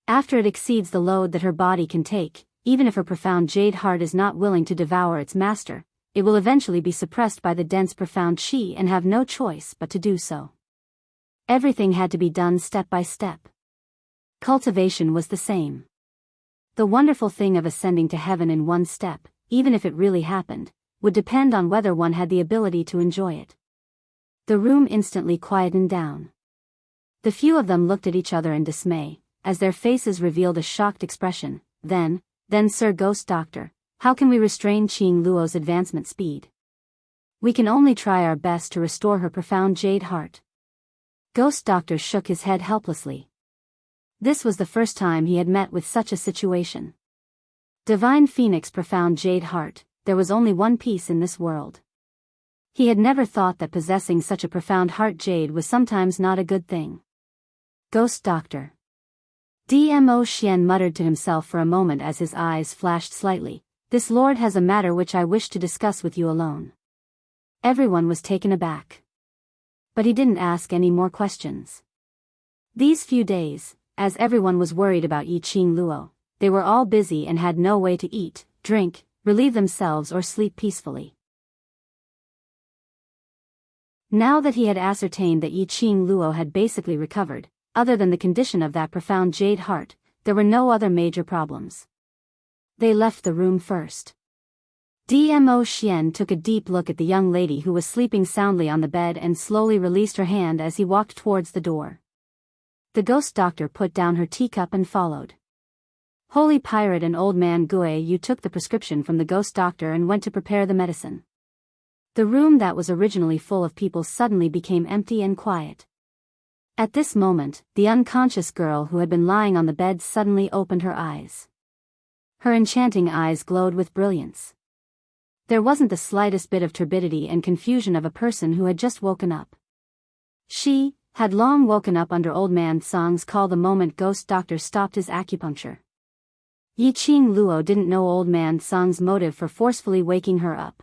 After it exceeds the load that her body can take, even if her profound jade heart is not willing to devour its master, it will eventually be suppressed by the dense profound qi and have no choice but to do so. Everything had to be done step by step. Cultivation was the same. The wonderful thing of ascending to heaven in one step, even if it really happened, would depend on whether one had the ability to enjoy it. The room instantly quietened down. The few of them looked at each other in dismay, as their faces revealed a shocked expression. Then, Sir Ghost Doctor, how can we restrain Qing Luo's advancement speed? We can only try our best to restore her profound jade heart. Ghost Doctor shook his head helplessly. This was the first time he had met with such a situation. Divine Phoenix profound jade heart, there was only one piece in this world. He had never thought that possessing such a profound heart jade was sometimes not a good thing. Ghost Doctor. Dmo Xian muttered to himself for a moment as his eyes flashed slightly. This lord has a matter which I wish to discuss with you alone. Everyone was taken aback. But he didn't ask any more questions. These few days, as everyone was worried about Yiqing Luo, they were all busy and had no way to eat, drink, relieve themselves or sleep peacefully. Now that he had ascertained that Yiqing Luo had basically recovered, other than the condition of that profound jade heart, there were no other major problems. They left the room first. Dmo Xian took a deep look at the young lady who was sleeping soundly on the bed and slowly released her hand as he walked towards the door. The Ghost Doctor put down her teacup and followed. Holy Pirate and Old Man Gui Yu took the prescription from the Ghost Doctor and went to prepare the medicine. The room that was originally full of people suddenly became empty and quiet. At this moment, the unconscious girl who had been lying on the bed suddenly opened her eyes. Her enchanting eyes glowed with brilliance. There wasn't the slightest bit of turbidity and confusion of a person who had just woken up. She had long woken up under Old Man Song's call the moment Ghost Doctor stopped his acupuncture. Yiqing Luo didn't know Old Man Song's motive for forcefully waking her up.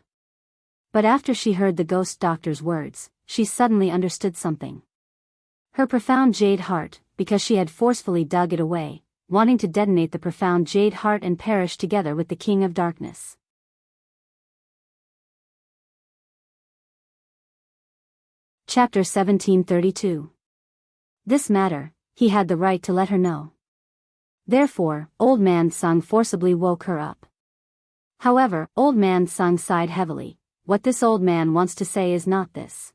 But after she heard the Ghost Doctor's words, she suddenly understood something. Her profound jade heart, because she had forcefully dug it away, wanting to detonate the profound jade heart and perish together with the King of Darkness. Chapter 1732. This matter, he had the right to let her know. Therefore, Old Man Sung forcibly woke her up. However, Old Man Sung sighed heavily. What this old man wants to say is not this.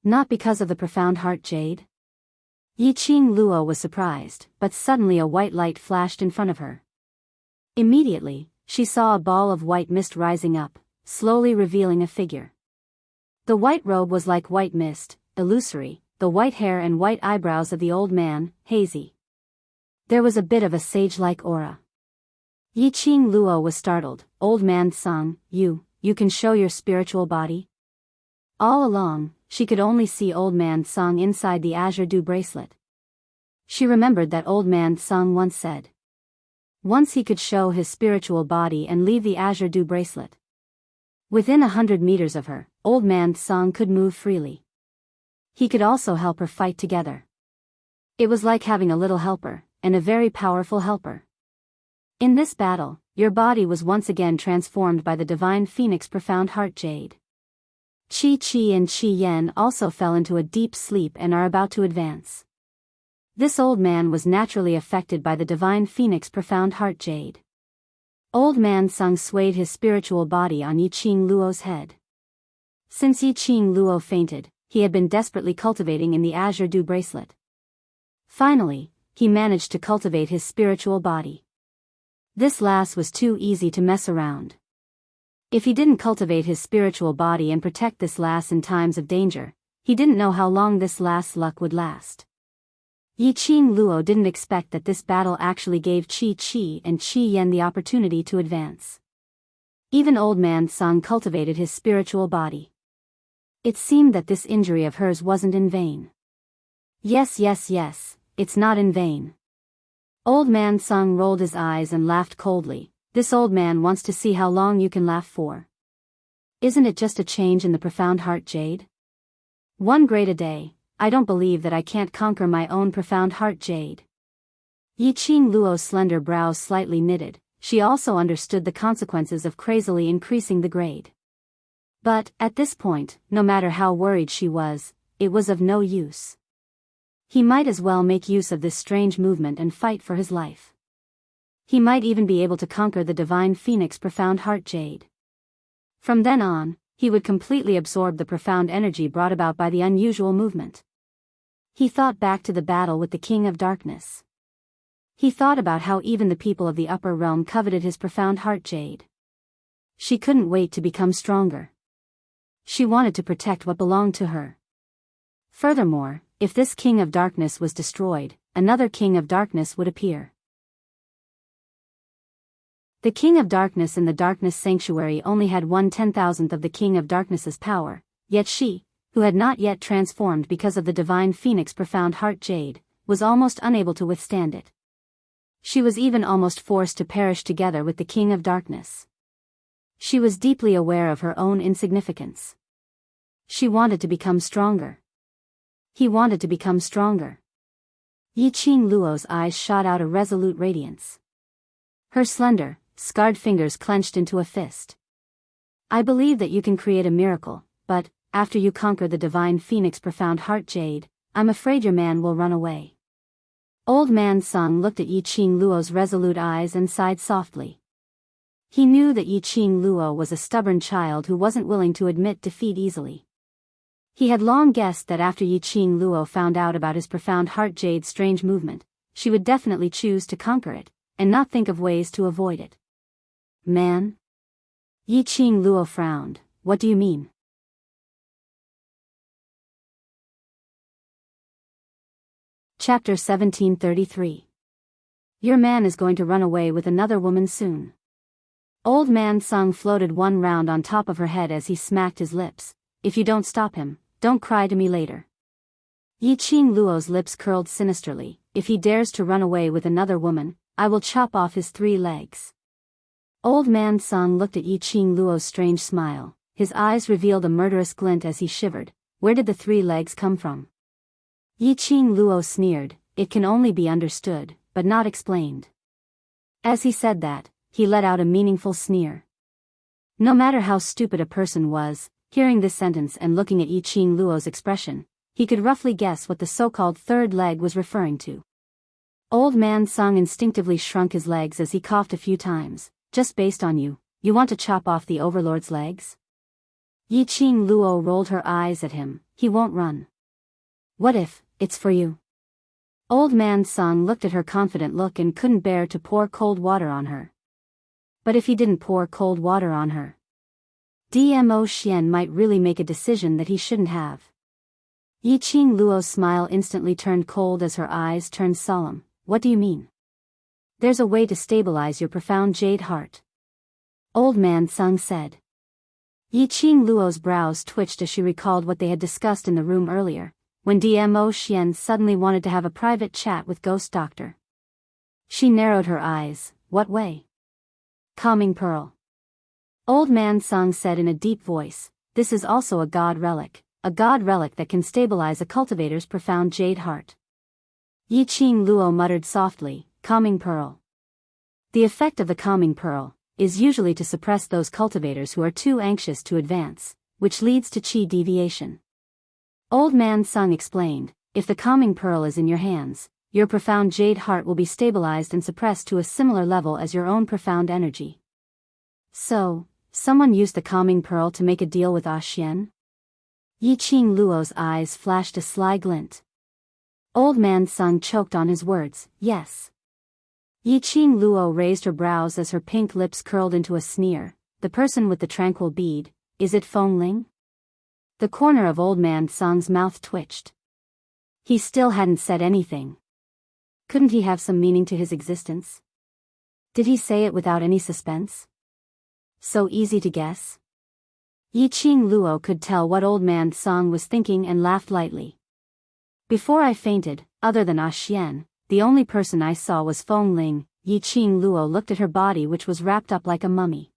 Not because of the profound heart jade? Yiqing Luo was surprised, but suddenly a white light flashed in front of her. Immediately, she saw a ball of white mist rising up, slowly revealing a figure. The white robe was like white mist, illusory, the white hair and white eyebrows of the old man, hazy. There was a bit of a sage-like aura. Yiqing Luo was startled. Old man Sung, you can show your spiritual body? All along, she could only see old man Sung inside the azure dew bracelet. She remembered that old man Sung once said. Once he could show his spiritual body and leave the azure dew bracelet. Within 100 meters of her, old man Sung could move freely. He could also help her fight together. It was like having a little helper, and a very powerful helper. In this battle, your body was once again transformed by the divine phoenix profound heart jade. Qi Qi and Qi Yen also fell into a deep sleep and are about to advance. This old man was naturally affected by the divine phoenix profound heart jade. Old man Sung swayed his spiritual body on Yiqing Luo's head. Since Yiqing Luo fainted, he had been desperately cultivating in the azure dew bracelet. Finally, he managed to cultivate his spiritual body. This lass was too easy to mess around. If he didn't cultivate his spiritual body and protect this lass in times of danger, he didn't know how long this lass' luck would last. Yiqing Luo didn't expect that this battle actually gave Qi Qi and Qi Yen the opportunity to advance. Even old man Sung cultivated his spiritual body. It seemed that this injury of hers wasn't in vain. Yes, it's not in vain. Old man Sung rolled his eyes and laughed coldly. This old man wants to see how long you can laugh for. Isn't it just a change in the profound heart jade? One grade a day. I don't believe that I can't conquer my own profound heart jade. Yiqing Luo's slender brows slightly knitted. She also understood the consequences of crazily increasing the grade. But, at this point, no matter how worried she was, it was of no use. He might as well make use of this strange movement and fight for his life. He might even be able to conquer the divine phoenix profound heart jade. From then on, he would completely absorb the profound energy brought about by the unusual movement. He thought back to the battle with the King of Darkness. He thought about how even the people of the upper realm coveted his profound heart jade. She couldn't wait to become stronger. She wanted to protect what belonged to her. Furthermore, if this King of Darkness was destroyed, another King of Darkness would appear. The King of Darkness in the Darkness Sanctuary only had 1/10,000th of the King of Darkness's power, yet she, who had not yet transformed because of the divine phoenix profound heart jade, was almost unable to withstand it. She was even almost forced to perish together with the King of Darkness. She was deeply aware of her own insignificance. She wanted to become stronger. He wanted to become stronger. Yiqing Luo's eyes shot out a resolute radiance. Her slender, scarred fingers clenched into a fist. I believe that you can create a miracle, but, after you conquer the divine phoenix profound heart jade, I'm afraid your man will run away. Old man Sung looked at Yiqing Luo's resolute eyes and sighed softly. He knew that Yiqing Luo was a stubborn child who wasn't willing to admit defeat easily. He had long guessed that after Yiqing Luo found out about his profound heart jade's strange movement, she would definitely choose to conquer it, and not think of ways to avoid it. Man? Yiqing Luo frowned. What do you mean? Chapter 1733. Your man is going to run away with another woman soon. Old man Sung floated one round on top of her head as he smacked his lips. If you don't stop him, don't cry to me later. Yiqing Luo's lips curled sinisterly. If he dares to run away with another woman, I will chop off his 3 legs. Old man Sung looked at Yiqing Luo's strange smile. His eyes revealed a murderous glint as he shivered. Where did the 3 legs come from? Yiqing Luo sneered. It can only be understood, but not explained. As he said that, he let out a meaningful sneer. No matter how stupid a person was, hearing this sentence and looking at Yiqing Luo's expression, he could roughly guess what the so-called 3rd leg was referring to. Old man Sung instinctively shrunk his legs as he coughed a few times. Just based on you want to chop off the overlord's legs? Yiqing Luo rolled her eyes at him. He won't run. What if it's for you? Old man Sung looked at her confident look and couldn't bear to pour cold water on her. But if he didn't pour cold water on her? Dmo Xian might really make a decision that he shouldn't have. Yiqing Luo's smile instantly turned cold as her eyes turned solemn. What do you mean? There's a way to stabilize your profound jade heart. Old Man Sung said. Yiqing Luo's brows twitched as she recalled what they had discussed in the room earlier, when Dmo Xian suddenly wanted to have a private chat with Ghost Doctor. She narrowed her eyes. What way? Calming Pearl. Old Man Sung said in a deep voice, this is also a god relic that can stabilize a cultivator's profound jade heart. Yiqing Luo muttered softly, Calming Pearl. The effect of the Calming Pearl is usually to suppress those cultivators who are too anxious to advance, which leads to chi deviation. Old Man Sung explained, if the Calming Pearl is in your hands, your profound jade heart will be stabilized and suppressed to a similar level as your own profound energy. So, someone used the Calming Pearl to make a deal with Xian? Yiqing Luo's eyes flashed a sly glint. Old Man Sung choked on his words, yes. Yiqing Luo raised her brows as her pink lips curled into a sneer. The person with the tranquil bead, is it Feng Ling? The corner of Old Man Sung's mouth twitched. He still hadn't said anything. Couldn't he have some meaning to his existence? Did he say it without any suspense? So easy to guess? Yiqing Luo could tell what Old Man Sung was thinking and laughed lightly. Before I fainted, other than Xian, the only person I saw was Feng Ling. Yiqing Luo looked at her body, which was wrapped up like a mummy.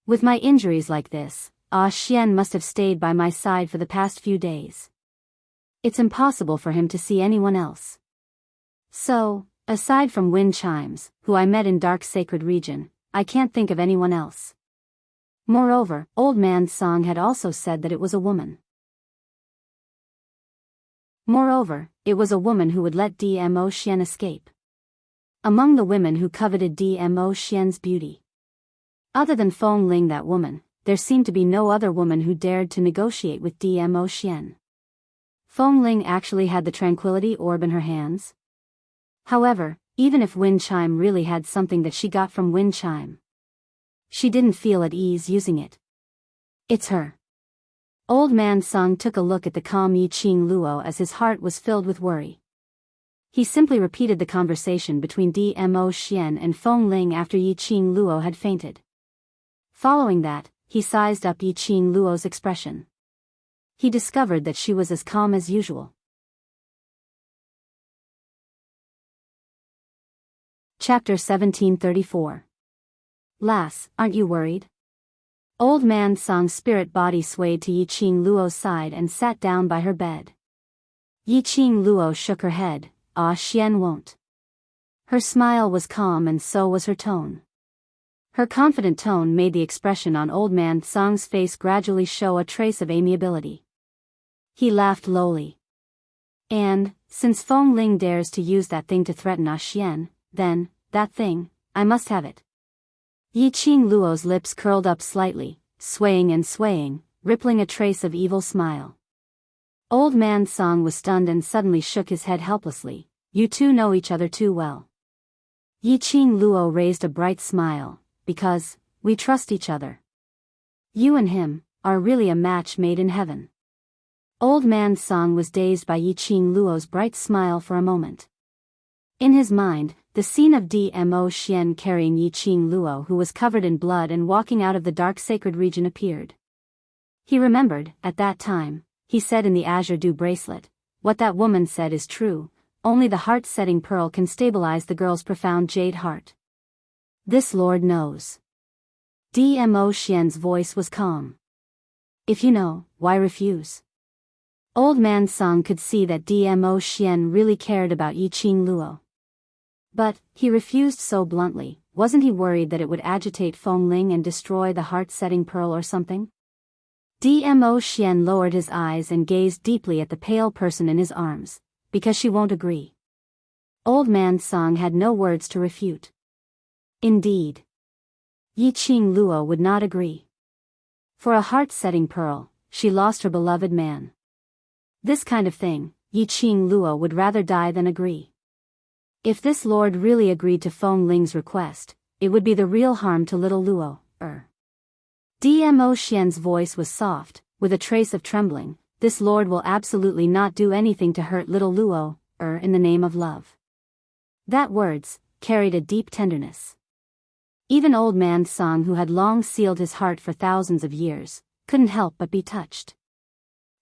With my injuries like this, Xian must have stayed by my side for the past few days. It's impossible for him to see anyone else. So, aside from wind chimes, who I met in Dark Sacred Region, I can't think of anyone else. Moreover, Old Man Sung had also said that it was a woman. Moreover, it was a woman who would let Dmo Xian escape. Among the women who coveted Dmo Xian's beauty. Other than Feng Ling, that woman, there seemed to be no other woman who dared to negotiate with Dmo Xian. Feng Ling actually had the tranquility orb in her hands. However, even if Wind Chime really had something that she got from Wind Chime, she didn't feel at ease using it. It's her. Old Man Sung took a look at the calm Yiqing Luo as his heart was filled with worry. He simply repeated the conversation between Dmo Xian and Feng Ling after Yiqing Luo had fainted. Following that, he sized up Yiqing Luo's expression. He discovered that she was as calm as usual. Chapter 1734. Lass, aren't you worried? Old Man Sung's spirit body swayed to Yiqing Luo's side and sat down by her bed. Yiqing Luo shook her head. Xian won't. Her smile was calm and so was her tone. Her confident tone made the expression on Old Man Sung's face gradually show a trace of amiability. He laughed lowly. And, since Feng Ling dares to use that thing to threaten Xian, then, that thing, I must have it. Yiqing Luo's lips curled up slightly, swaying and swaying, rippling a trace of evil smile. Old Man Sung was stunned and suddenly shook his head helplessly. You two know each other too well. Yiqing Luo raised a bright smile, because, we trust each other. You and him, are really a match made in heaven. Old Man Sung was dazed by Yiqing Luo's bright smile for a moment. In his mind, the scene of Dmo Xian carrying Yiqing Luo, who was covered in blood and walking out of the Dark Sacred Region, appeared. He remembered, at that time, he said in the Azure Dew bracelet, what that woman said is true, only the heart-setting pearl can stabilize the girl's profound jade heart. This Lord knows. Dmo Xian's voice was calm. If you know, why refuse? Old Man Sung could see that Dmo Xian really cared about Yiqing Luo. But, he refused so bluntly. Wasn't he worried that it would agitate Feng Ling and destroy the heart-setting pearl or something? Dmo Xian lowered his eyes and gazed deeply at the pale person in his arms. Because she won't agree. Old Man Sung had no words to refute. Indeed. Yiqing Luo would not agree. For a heart-setting pearl, she lost her beloved man. This kind of thing, Yiqing Luo would rather die than agree. If this lord really agreed to Feng Ling's request, it would be the real harm to little Luo. Dmo Xian's voice was soft, with a trace of trembling. This lord will absolutely not do anything to hurt little Luo, in the name of love. That words carried a deep tenderness. Even old man Song, who had long sealed his heart for thousands of years, couldn't help but be touched.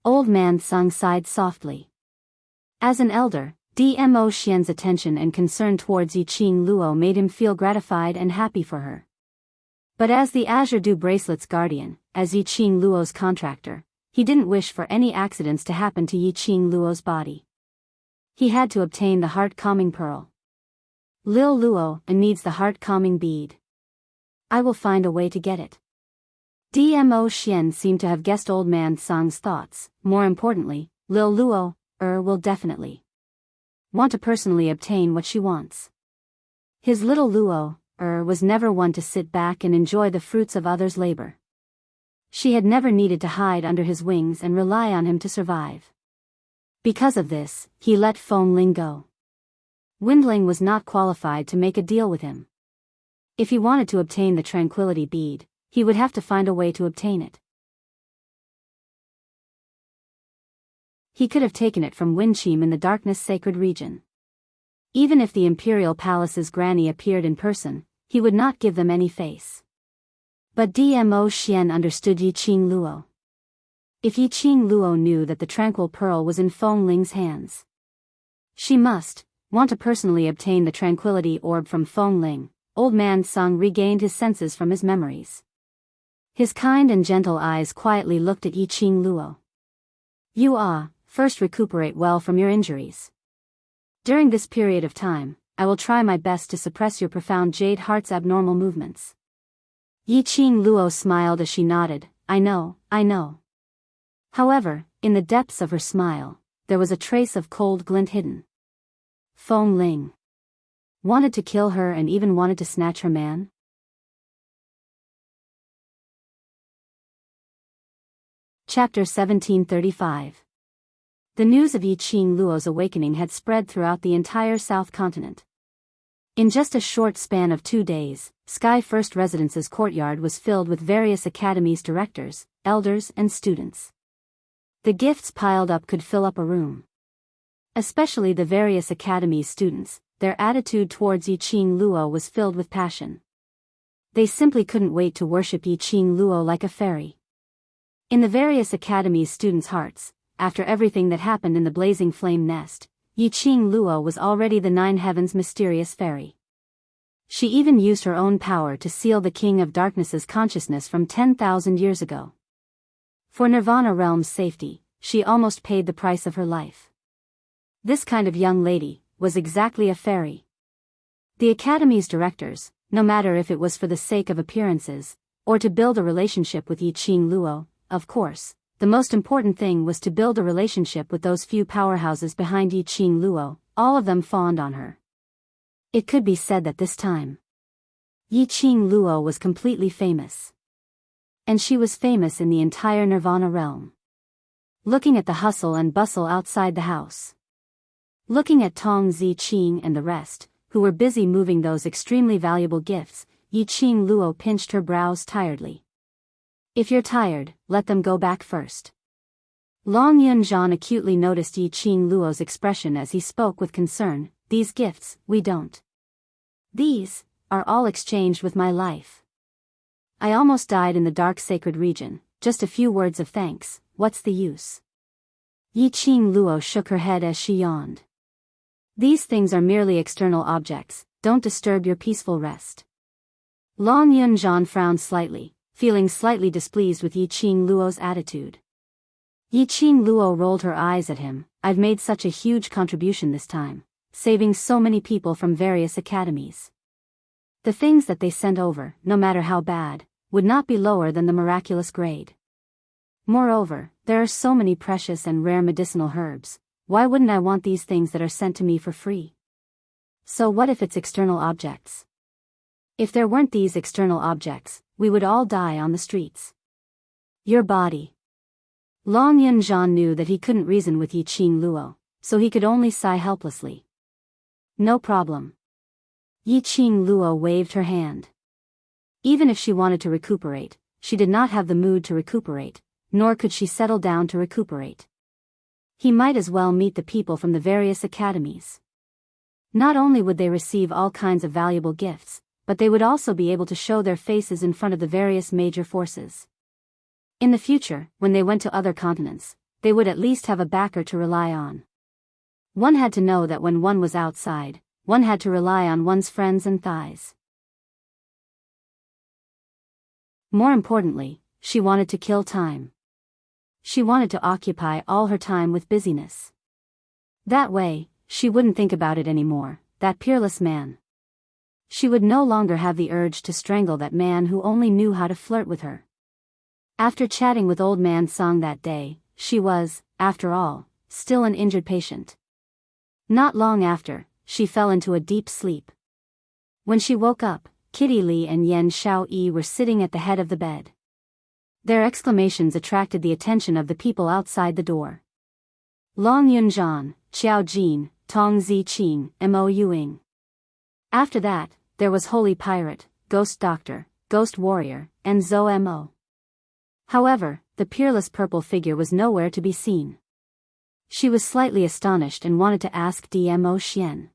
Old man Song sighed softly. As an elder, Dmo Xian's attention and concern towards Yiqing Luo made him feel gratified and happy for her. But as the Azure Dew Bracelet's guardian, as Yiqing Luo's contractor, he didn't wish for any accidents to happen to Yiqing Luo's body. He had to obtain the heart-calming pearl. Lil Luo needs the heart-calming bead. I will find a way to get it. Dmo Xian seemed to have guessed old man Song's thoughts. More importantly, Lil Luo, will definitely want to personally obtain what she wants. His little Luo, was never one to sit back and enjoy the fruits of others' labor. She had never needed to hide under his wings and rely on him to survive. Because of this, he let Feng Ling go. Windling was not qualified to make a deal with him. If he wanted to obtain the tranquility bead, he would have to find a way to obtain it. He could have taken it from Winchim in the Darkness Sacred region. Even if the Imperial Palace's granny appeared in person, he would not give them any face. But Dmo Xian understood Yiqing Luo. If Yiqing Luo knew that the tranquil pearl was in Feng Ling's hands, she must want to personally obtain the tranquility orb from Feng Ling. Old man Song regained his senses from his memories. His kind and gentle eyes quietly looked at Yiqing Luo. You first recuperate well from your injuries. During this period of time, I will try my best to suppress your profound jade heart's abnormal movements. Yiqing Luo smiled as she nodded. I know. However, in the depths of her smile, there was a trace of cold glint hidden. Feng Ling wanted to kill her and even wanted to snatch her man? Chapter 1735. The news of Yiqing Luo's awakening had spread throughout the entire South Continent. In just a short span of 2 days, Sky First Residence's courtyard was filled with various academies' directors, elders and students. The gifts piled up could fill up a room. Especially the various academies' students, their attitude towards Yiqing Luo was filled with passion. They simply couldn't wait to worship Yiqing Luo like a fairy. In the various academies' students' hearts, after everything that happened in the Blazing Flame Nest, Yiqing Luo was already the Nine Heavens' mysterious fairy. She even used her own power to seal the King of Darkness's consciousness from 10,000 years ago. For Nirvana Realm's safety, she almost paid the price of her life. This kind of young lady was exactly a fairy. The Academy's directors, no matter if it was for the sake of appearances, or to build a relationship with Yiqing Luo, of course, the most important thing was to build a relationship with those few powerhouses behind Yiqing Luo. All of them fawned on her. It could be said that this time, Yiqing Luo was completely famous. And she was famous in the entire Nirvana realm. Looking at the hustle and bustle outside the house. Looking at Tong Ziqing and the rest, who were busy moving those extremely valuable gifts, Yiqing Luo pinched her brows tiredly. If you're tired, let them go back first. Long Yunzhan acutely noticed Yiqing Luo's expression as he spoke with concern. These gifts, we don't. These are all exchanged with my life. I almost died in the dark sacred region, just a few words of thanks, what's the use? Yiqing Luo shook her head as she yawned. These things are merely external objects, don't disturb your peaceful rest. Long Yunzhan frowned slightly, feeling slightly displeased with Yiqing Luo's attitude. Yiqing Luo rolled her eyes at him. I've made such a huge contribution this time, saving so many people from various academies. The things that they sent over, no matter how bad, would not be lower than the miraculous grade. Moreover, there are so many precious and rare medicinal herbs. Why wouldn't I want these things that are sent to me for free? So what if it's external objects? If there weren't these external objects, we would all die on the streets. Your body. Long Yunzhan knew that he couldn't reason with Yiqing Luo, so he could only sigh helplessly. No problem. Yiqing Luo waved her hand. Even if she wanted to recuperate, she did not have the mood to recuperate, nor could she settle down to recuperate. He might as well meet the people from the various academies. Not only would they receive all kinds of valuable gifts, but they would also be able to show their faces in front of the various major forces. In the future, when they went to other continents, they would at least have a backer to rely on. One had to know that when one was outside, one had to rely on one's friends and thighs. More importantly, she wanted to kill time. She wanted to occupy all her time with busyness. That way, she wouldn't think about it anymore, that peerless man. She would no longer have the urge to strangle that man who only knew how to flirt with her. After chatting with Old Man Song that day, she was, after all, still an injured patient. Not long after, she fell into a deep sleep. When she woke up, Kitty Li and Yen Xiaoyi were sitting at the head of the bed. Their exclamations attracted the attention of the people outside the door. Long Yunzhan, Xiao Jin, Tong Ziqing, Mo Yuing. After that, there was Holy Pirate, Ghost Doctor, Ghost Warrior, and Zhou Mo. However, the peerless purple figure was nowhere to be seen. She was slightly astonished and wanted to ask Dmo Xian.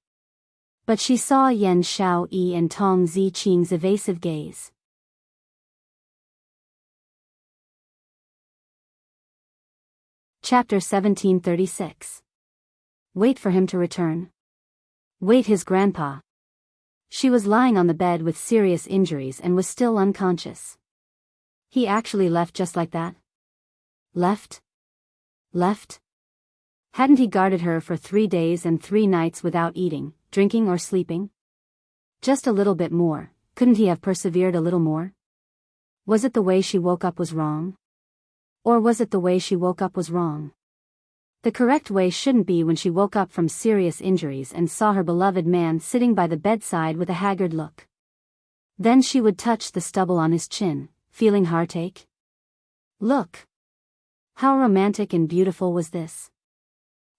But she saw Yen Xiaoyi and Tong Ziqing's evasive gaze. Chapter 1736. Wait for him to return. Wait his grandpa. She was lying on the bed with serious injuries and was still unconscious. He actually left just like that? Left? Left? Hadn't he guarded her for 3 days and 3 nights without eating, drinking or sleeping? Just a little bit more, couldn't he have persevered a little more? Was it the way she woke up was wrong? Or was it the way she woke up was wrong? The correct way shouldn't be when she woke up from serious injuries and saw her beloved man sitting by the bedside with a haggard look. Then she would touch the stubble on his chin, feeling heartache. Look! How romantic and beautiful was this?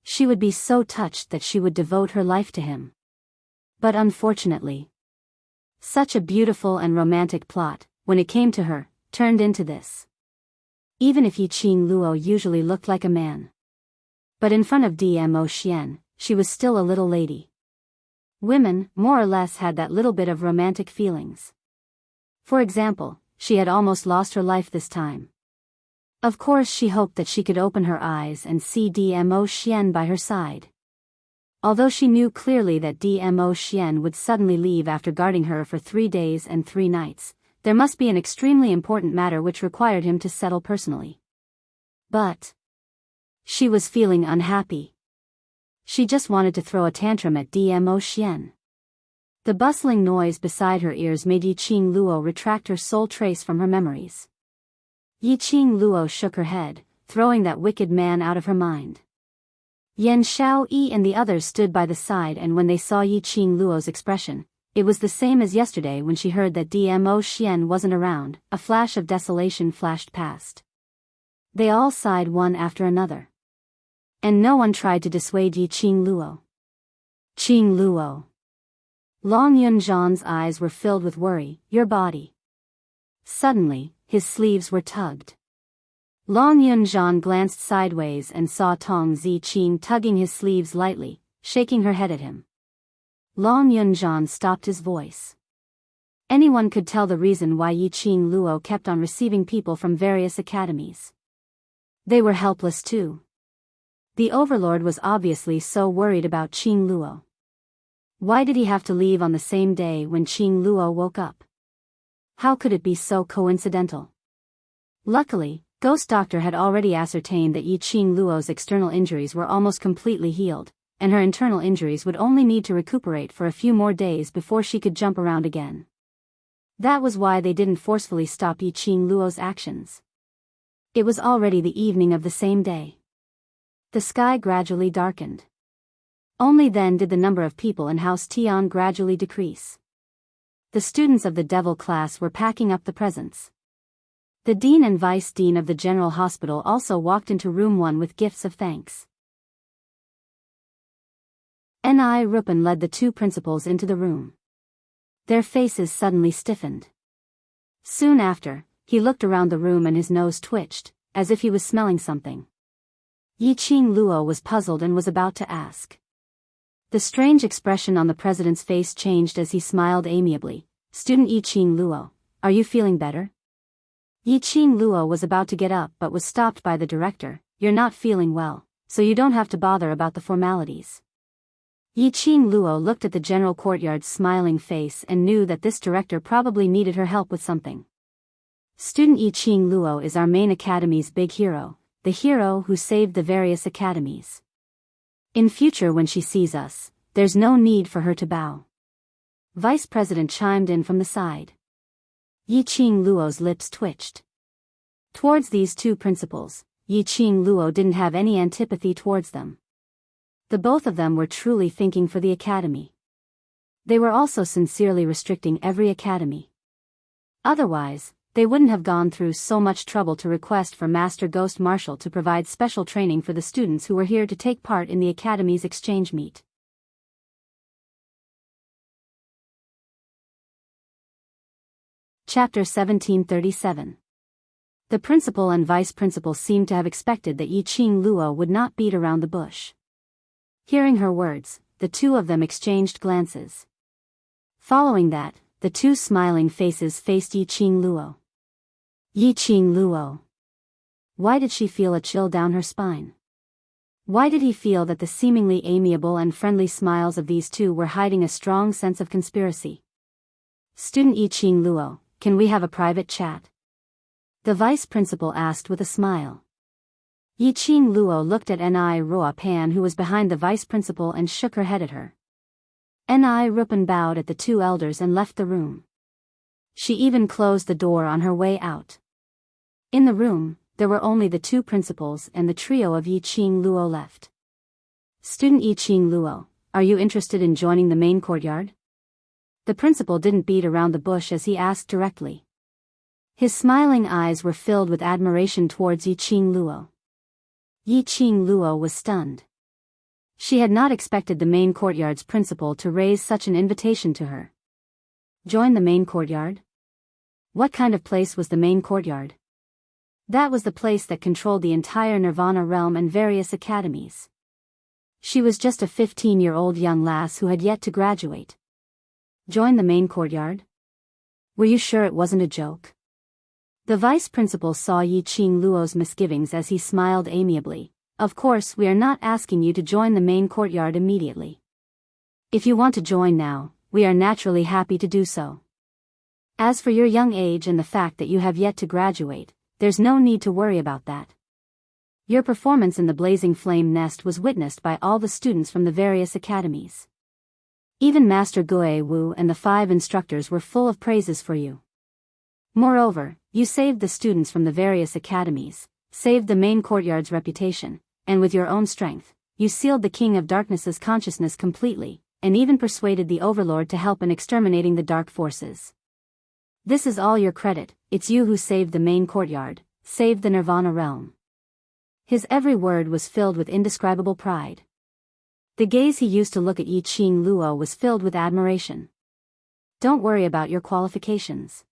She would be so touched that she would devote her life to him. But unfortunately, such a beautiful and romantic plot, when it came to her, turned into this. Even if Yiqing Luo usually looked like a man. But in front of Dmo Xian, she was still a little lady. Women, more or less, had that little bit of romantic feelings. For example, she had almost lost her life this time. Of course she hoped that she could open her eyes and see Dmo Xian by her side. Although she knew clearly that Dmo Xian would suddenly leave after guarding her for 3 days and 3 nights, there must be an extremely important matter which required him to settle personally. But she was feeling unhappy. She just wanted to throw a tantrum at Dmo Xian. The bustling noise beside her ears made Yiqing Luo retract her soul trace from her memories. Yiqing Luo shook her head, throwing that wicked man out of her mind. Yen Xiaoyi and the others stood by the side, and when they saw Yiqing Luo's expression, it was the same as yesterday when she heard that Dmo Xian wasn't around. A flash of desolation flashed past. They all sighed one after another. And no one tried to dissuade Yiqing Luo. Qing Luo. Long Yunzhan's eyes were filled with worry. Your body. Suddenly, his sleeves were tugged. Long Yunzhan glanced sideways and saw Tong Ziqing tugging his sleeves lightly, shaking her head at him. Long Yunzhan stopped his voice. Anyone could tell the reason why Yiqing Luo kept on receiving people from various academies. They were helpless too. The overlord was obviously so worried about Qing Luo. Why did he have to leave on the same day when Qing Luo woke up? How could it be so coincidental? Luckily, Ghost Doctor had already ascertained that Yiqing Luo's external injuries were almost completely healed, and her internal injuries would only need to recuperate for a few more days before she could jump around again. That was why they didn't forcefully stop Yiqing Luo's actions. It was already the evening of the same day. The sky gradually darkened. Only then did the number of people in House Tian gradually decrease. The students of the devil class were packing up the presents. The dean and vice dean of the general hospital also walked into room 1 with gifts of thanks. Ni Rupin led the 2 principals into the room. Their faces suddenly stiffened. Soon after, he looked around the room and his nose twitched, as if he was smelling something. Yiqing Luo was puzzled and was about to ask. The strange expression on the president's face changed as he smiled amiably. "Student Yiqing Luo, are you feeling better?" Yiqing Luo was about to get up but was stopped by the director. "You're not feeling well, so you don't have to bother about the formalities." Yiqing Luo looked at the general courtyard's smiling face and knew that this director probably needed her help with something. "Student Yiqing Luo is our main academy's big hero, the hero who saved the various academies. In future when she sees us, there's no need for her to bow." Vice President chimed in from the side. Yiqing Luo's lips twitched. Towards these two principals, Yiqing Luo didn't have any antipathy towards them. The both of them were truly thinking for the academy. They were also sincerely restricting every academy. Otherwise, they wouldn't have gone through so much trouble to request for Master Ghost Marshal to provide special training for the students who were here to take part in the academy's exchange meet. Chapter 1737. The principal and vice principal seemed to have expected that Yiqing Luo would not beat around the bush. Hearing her words, the two of them exchanged glances. Following that, the two smiling faces faced Yiqing Luo. Yiqing Luo. Why did she feel a chill down her spine? Why did he feel that the seemingly amiable and friendly smiles of these two were hiding a strong sense of conspiracy? "Student Yiqing Luo, can we have a private chat?" the vice principal asked with a smile. Yiqing Luo looked at Ni Ruo Pan who was behind the vice principal and shook her head at her. Ni Rupan bowed at the two elders and left the room. She even closed the door on her way out. In the room, there were only the two principals and the trio of Yiqing Luo left. "Student Yiqing Luo, are you interested in joining the main courtyard?" The principal didn't beat around the bush as he asked directly. His smiling eyes were filled with admiration towards Yiqing Luo. Yiqing Luo was stunned. She had not expected the main courtyard's principal to raise such an invitation to her. Join the main courtyard? What kind of place was the main courtyard? That was the place that controlled the entire Nirvana realm and various academies. She was just a 15-year-old young lass who had yet to graduate. Join the main courtyard? Were you sure it wasn't a joke? The vice principal saw Yiqing Luo's misgivings as he smiled amiably. "Of course we are not asking you to join the main courtyard immediately. If you want to join now, we are naturally happy to do so. As for your young age and the fact that you have yet to graduate, there's no need to worry about that. Your performance in the Blazing Flame Nest was witnessed by all the students from the various academies. Even Master Gue Wu and the 5 instructors were full of praises for you. Moreover, you saved the students from the various academies, saved the main courtyard's reputation, and with your own strength, you sealed the King of Darkness's consciousness completely, and even persuaded the Overlord to help in exterminating the dark forces. This is all your credit. It's you who saved the main courtyard, saved the Nirvana realm." His every word was filled with indescribable pride. The gaze he used to look at Yiqing Luo was filled with admiration. "Don't worry about your qualifications.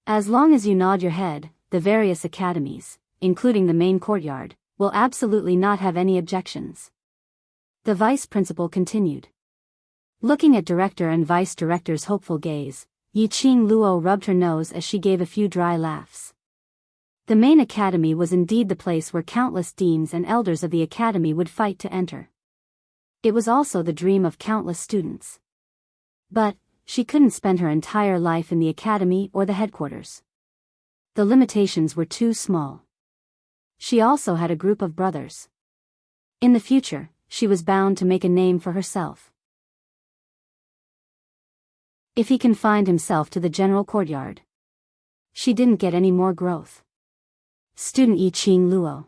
As long as you nod your head, the various academies, including the main courtyard, will absolutely not have any objections." The vice principal continued. Looking at director and vice director's hopeful gaze, Yiqing Luo rubbed her nose as she gave a few dry laughs. The main academy was indeed the place where countless deans and elders of the academy would fight to enter. It was also the dream of countless students. But she couldn't spend her entire life in the academy or the headquarters. The limitations were too small. She also had a group of brothers. In the future, she was bound to make a name for herself. If he confined himself to the general courtyard, she didn't get any more growth. "Student Yiqing Luo."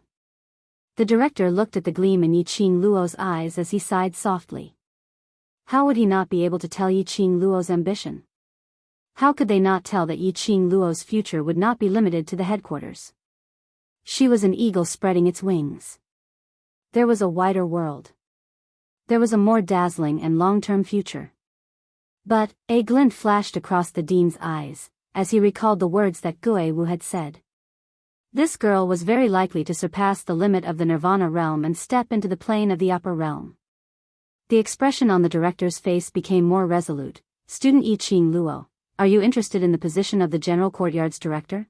The director looked at the gleam in Yiqing Luo's eyes as he sighed softly. How would he not be able to tell Yiqing Luo's ambition? How could they not tell that Yiqing Luo's future would not be limited to the headquarters? She was an eagle spreading its wings. There was a wider world. There was a more dazzling and long-term future. But a glint flashed across the dean's eyes, as he recalled the words that Gue Wu had said. This girl was very likely to surpass the limit of the Nirvana realm and step into the plane of the upper realm. The expression on the director's face became more resolute. Student Yi Qing Luo, are you interested in the position of the General Courtyard's director?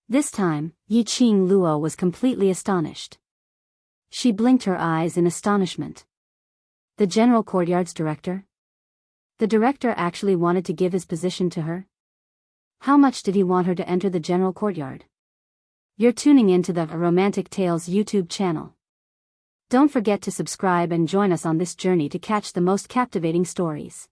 This time, Yi Qing Luo was completely astonished. She blinked her eyes in astonishment. The General Courtyard's director? The director actually wanted to give his position to her? How much did he want her to enter the General Courtyard? You're tuning into the Romantic Tales YouTube channel. Don't forget to subscribe and join us on this journey to catch the most captivating stories.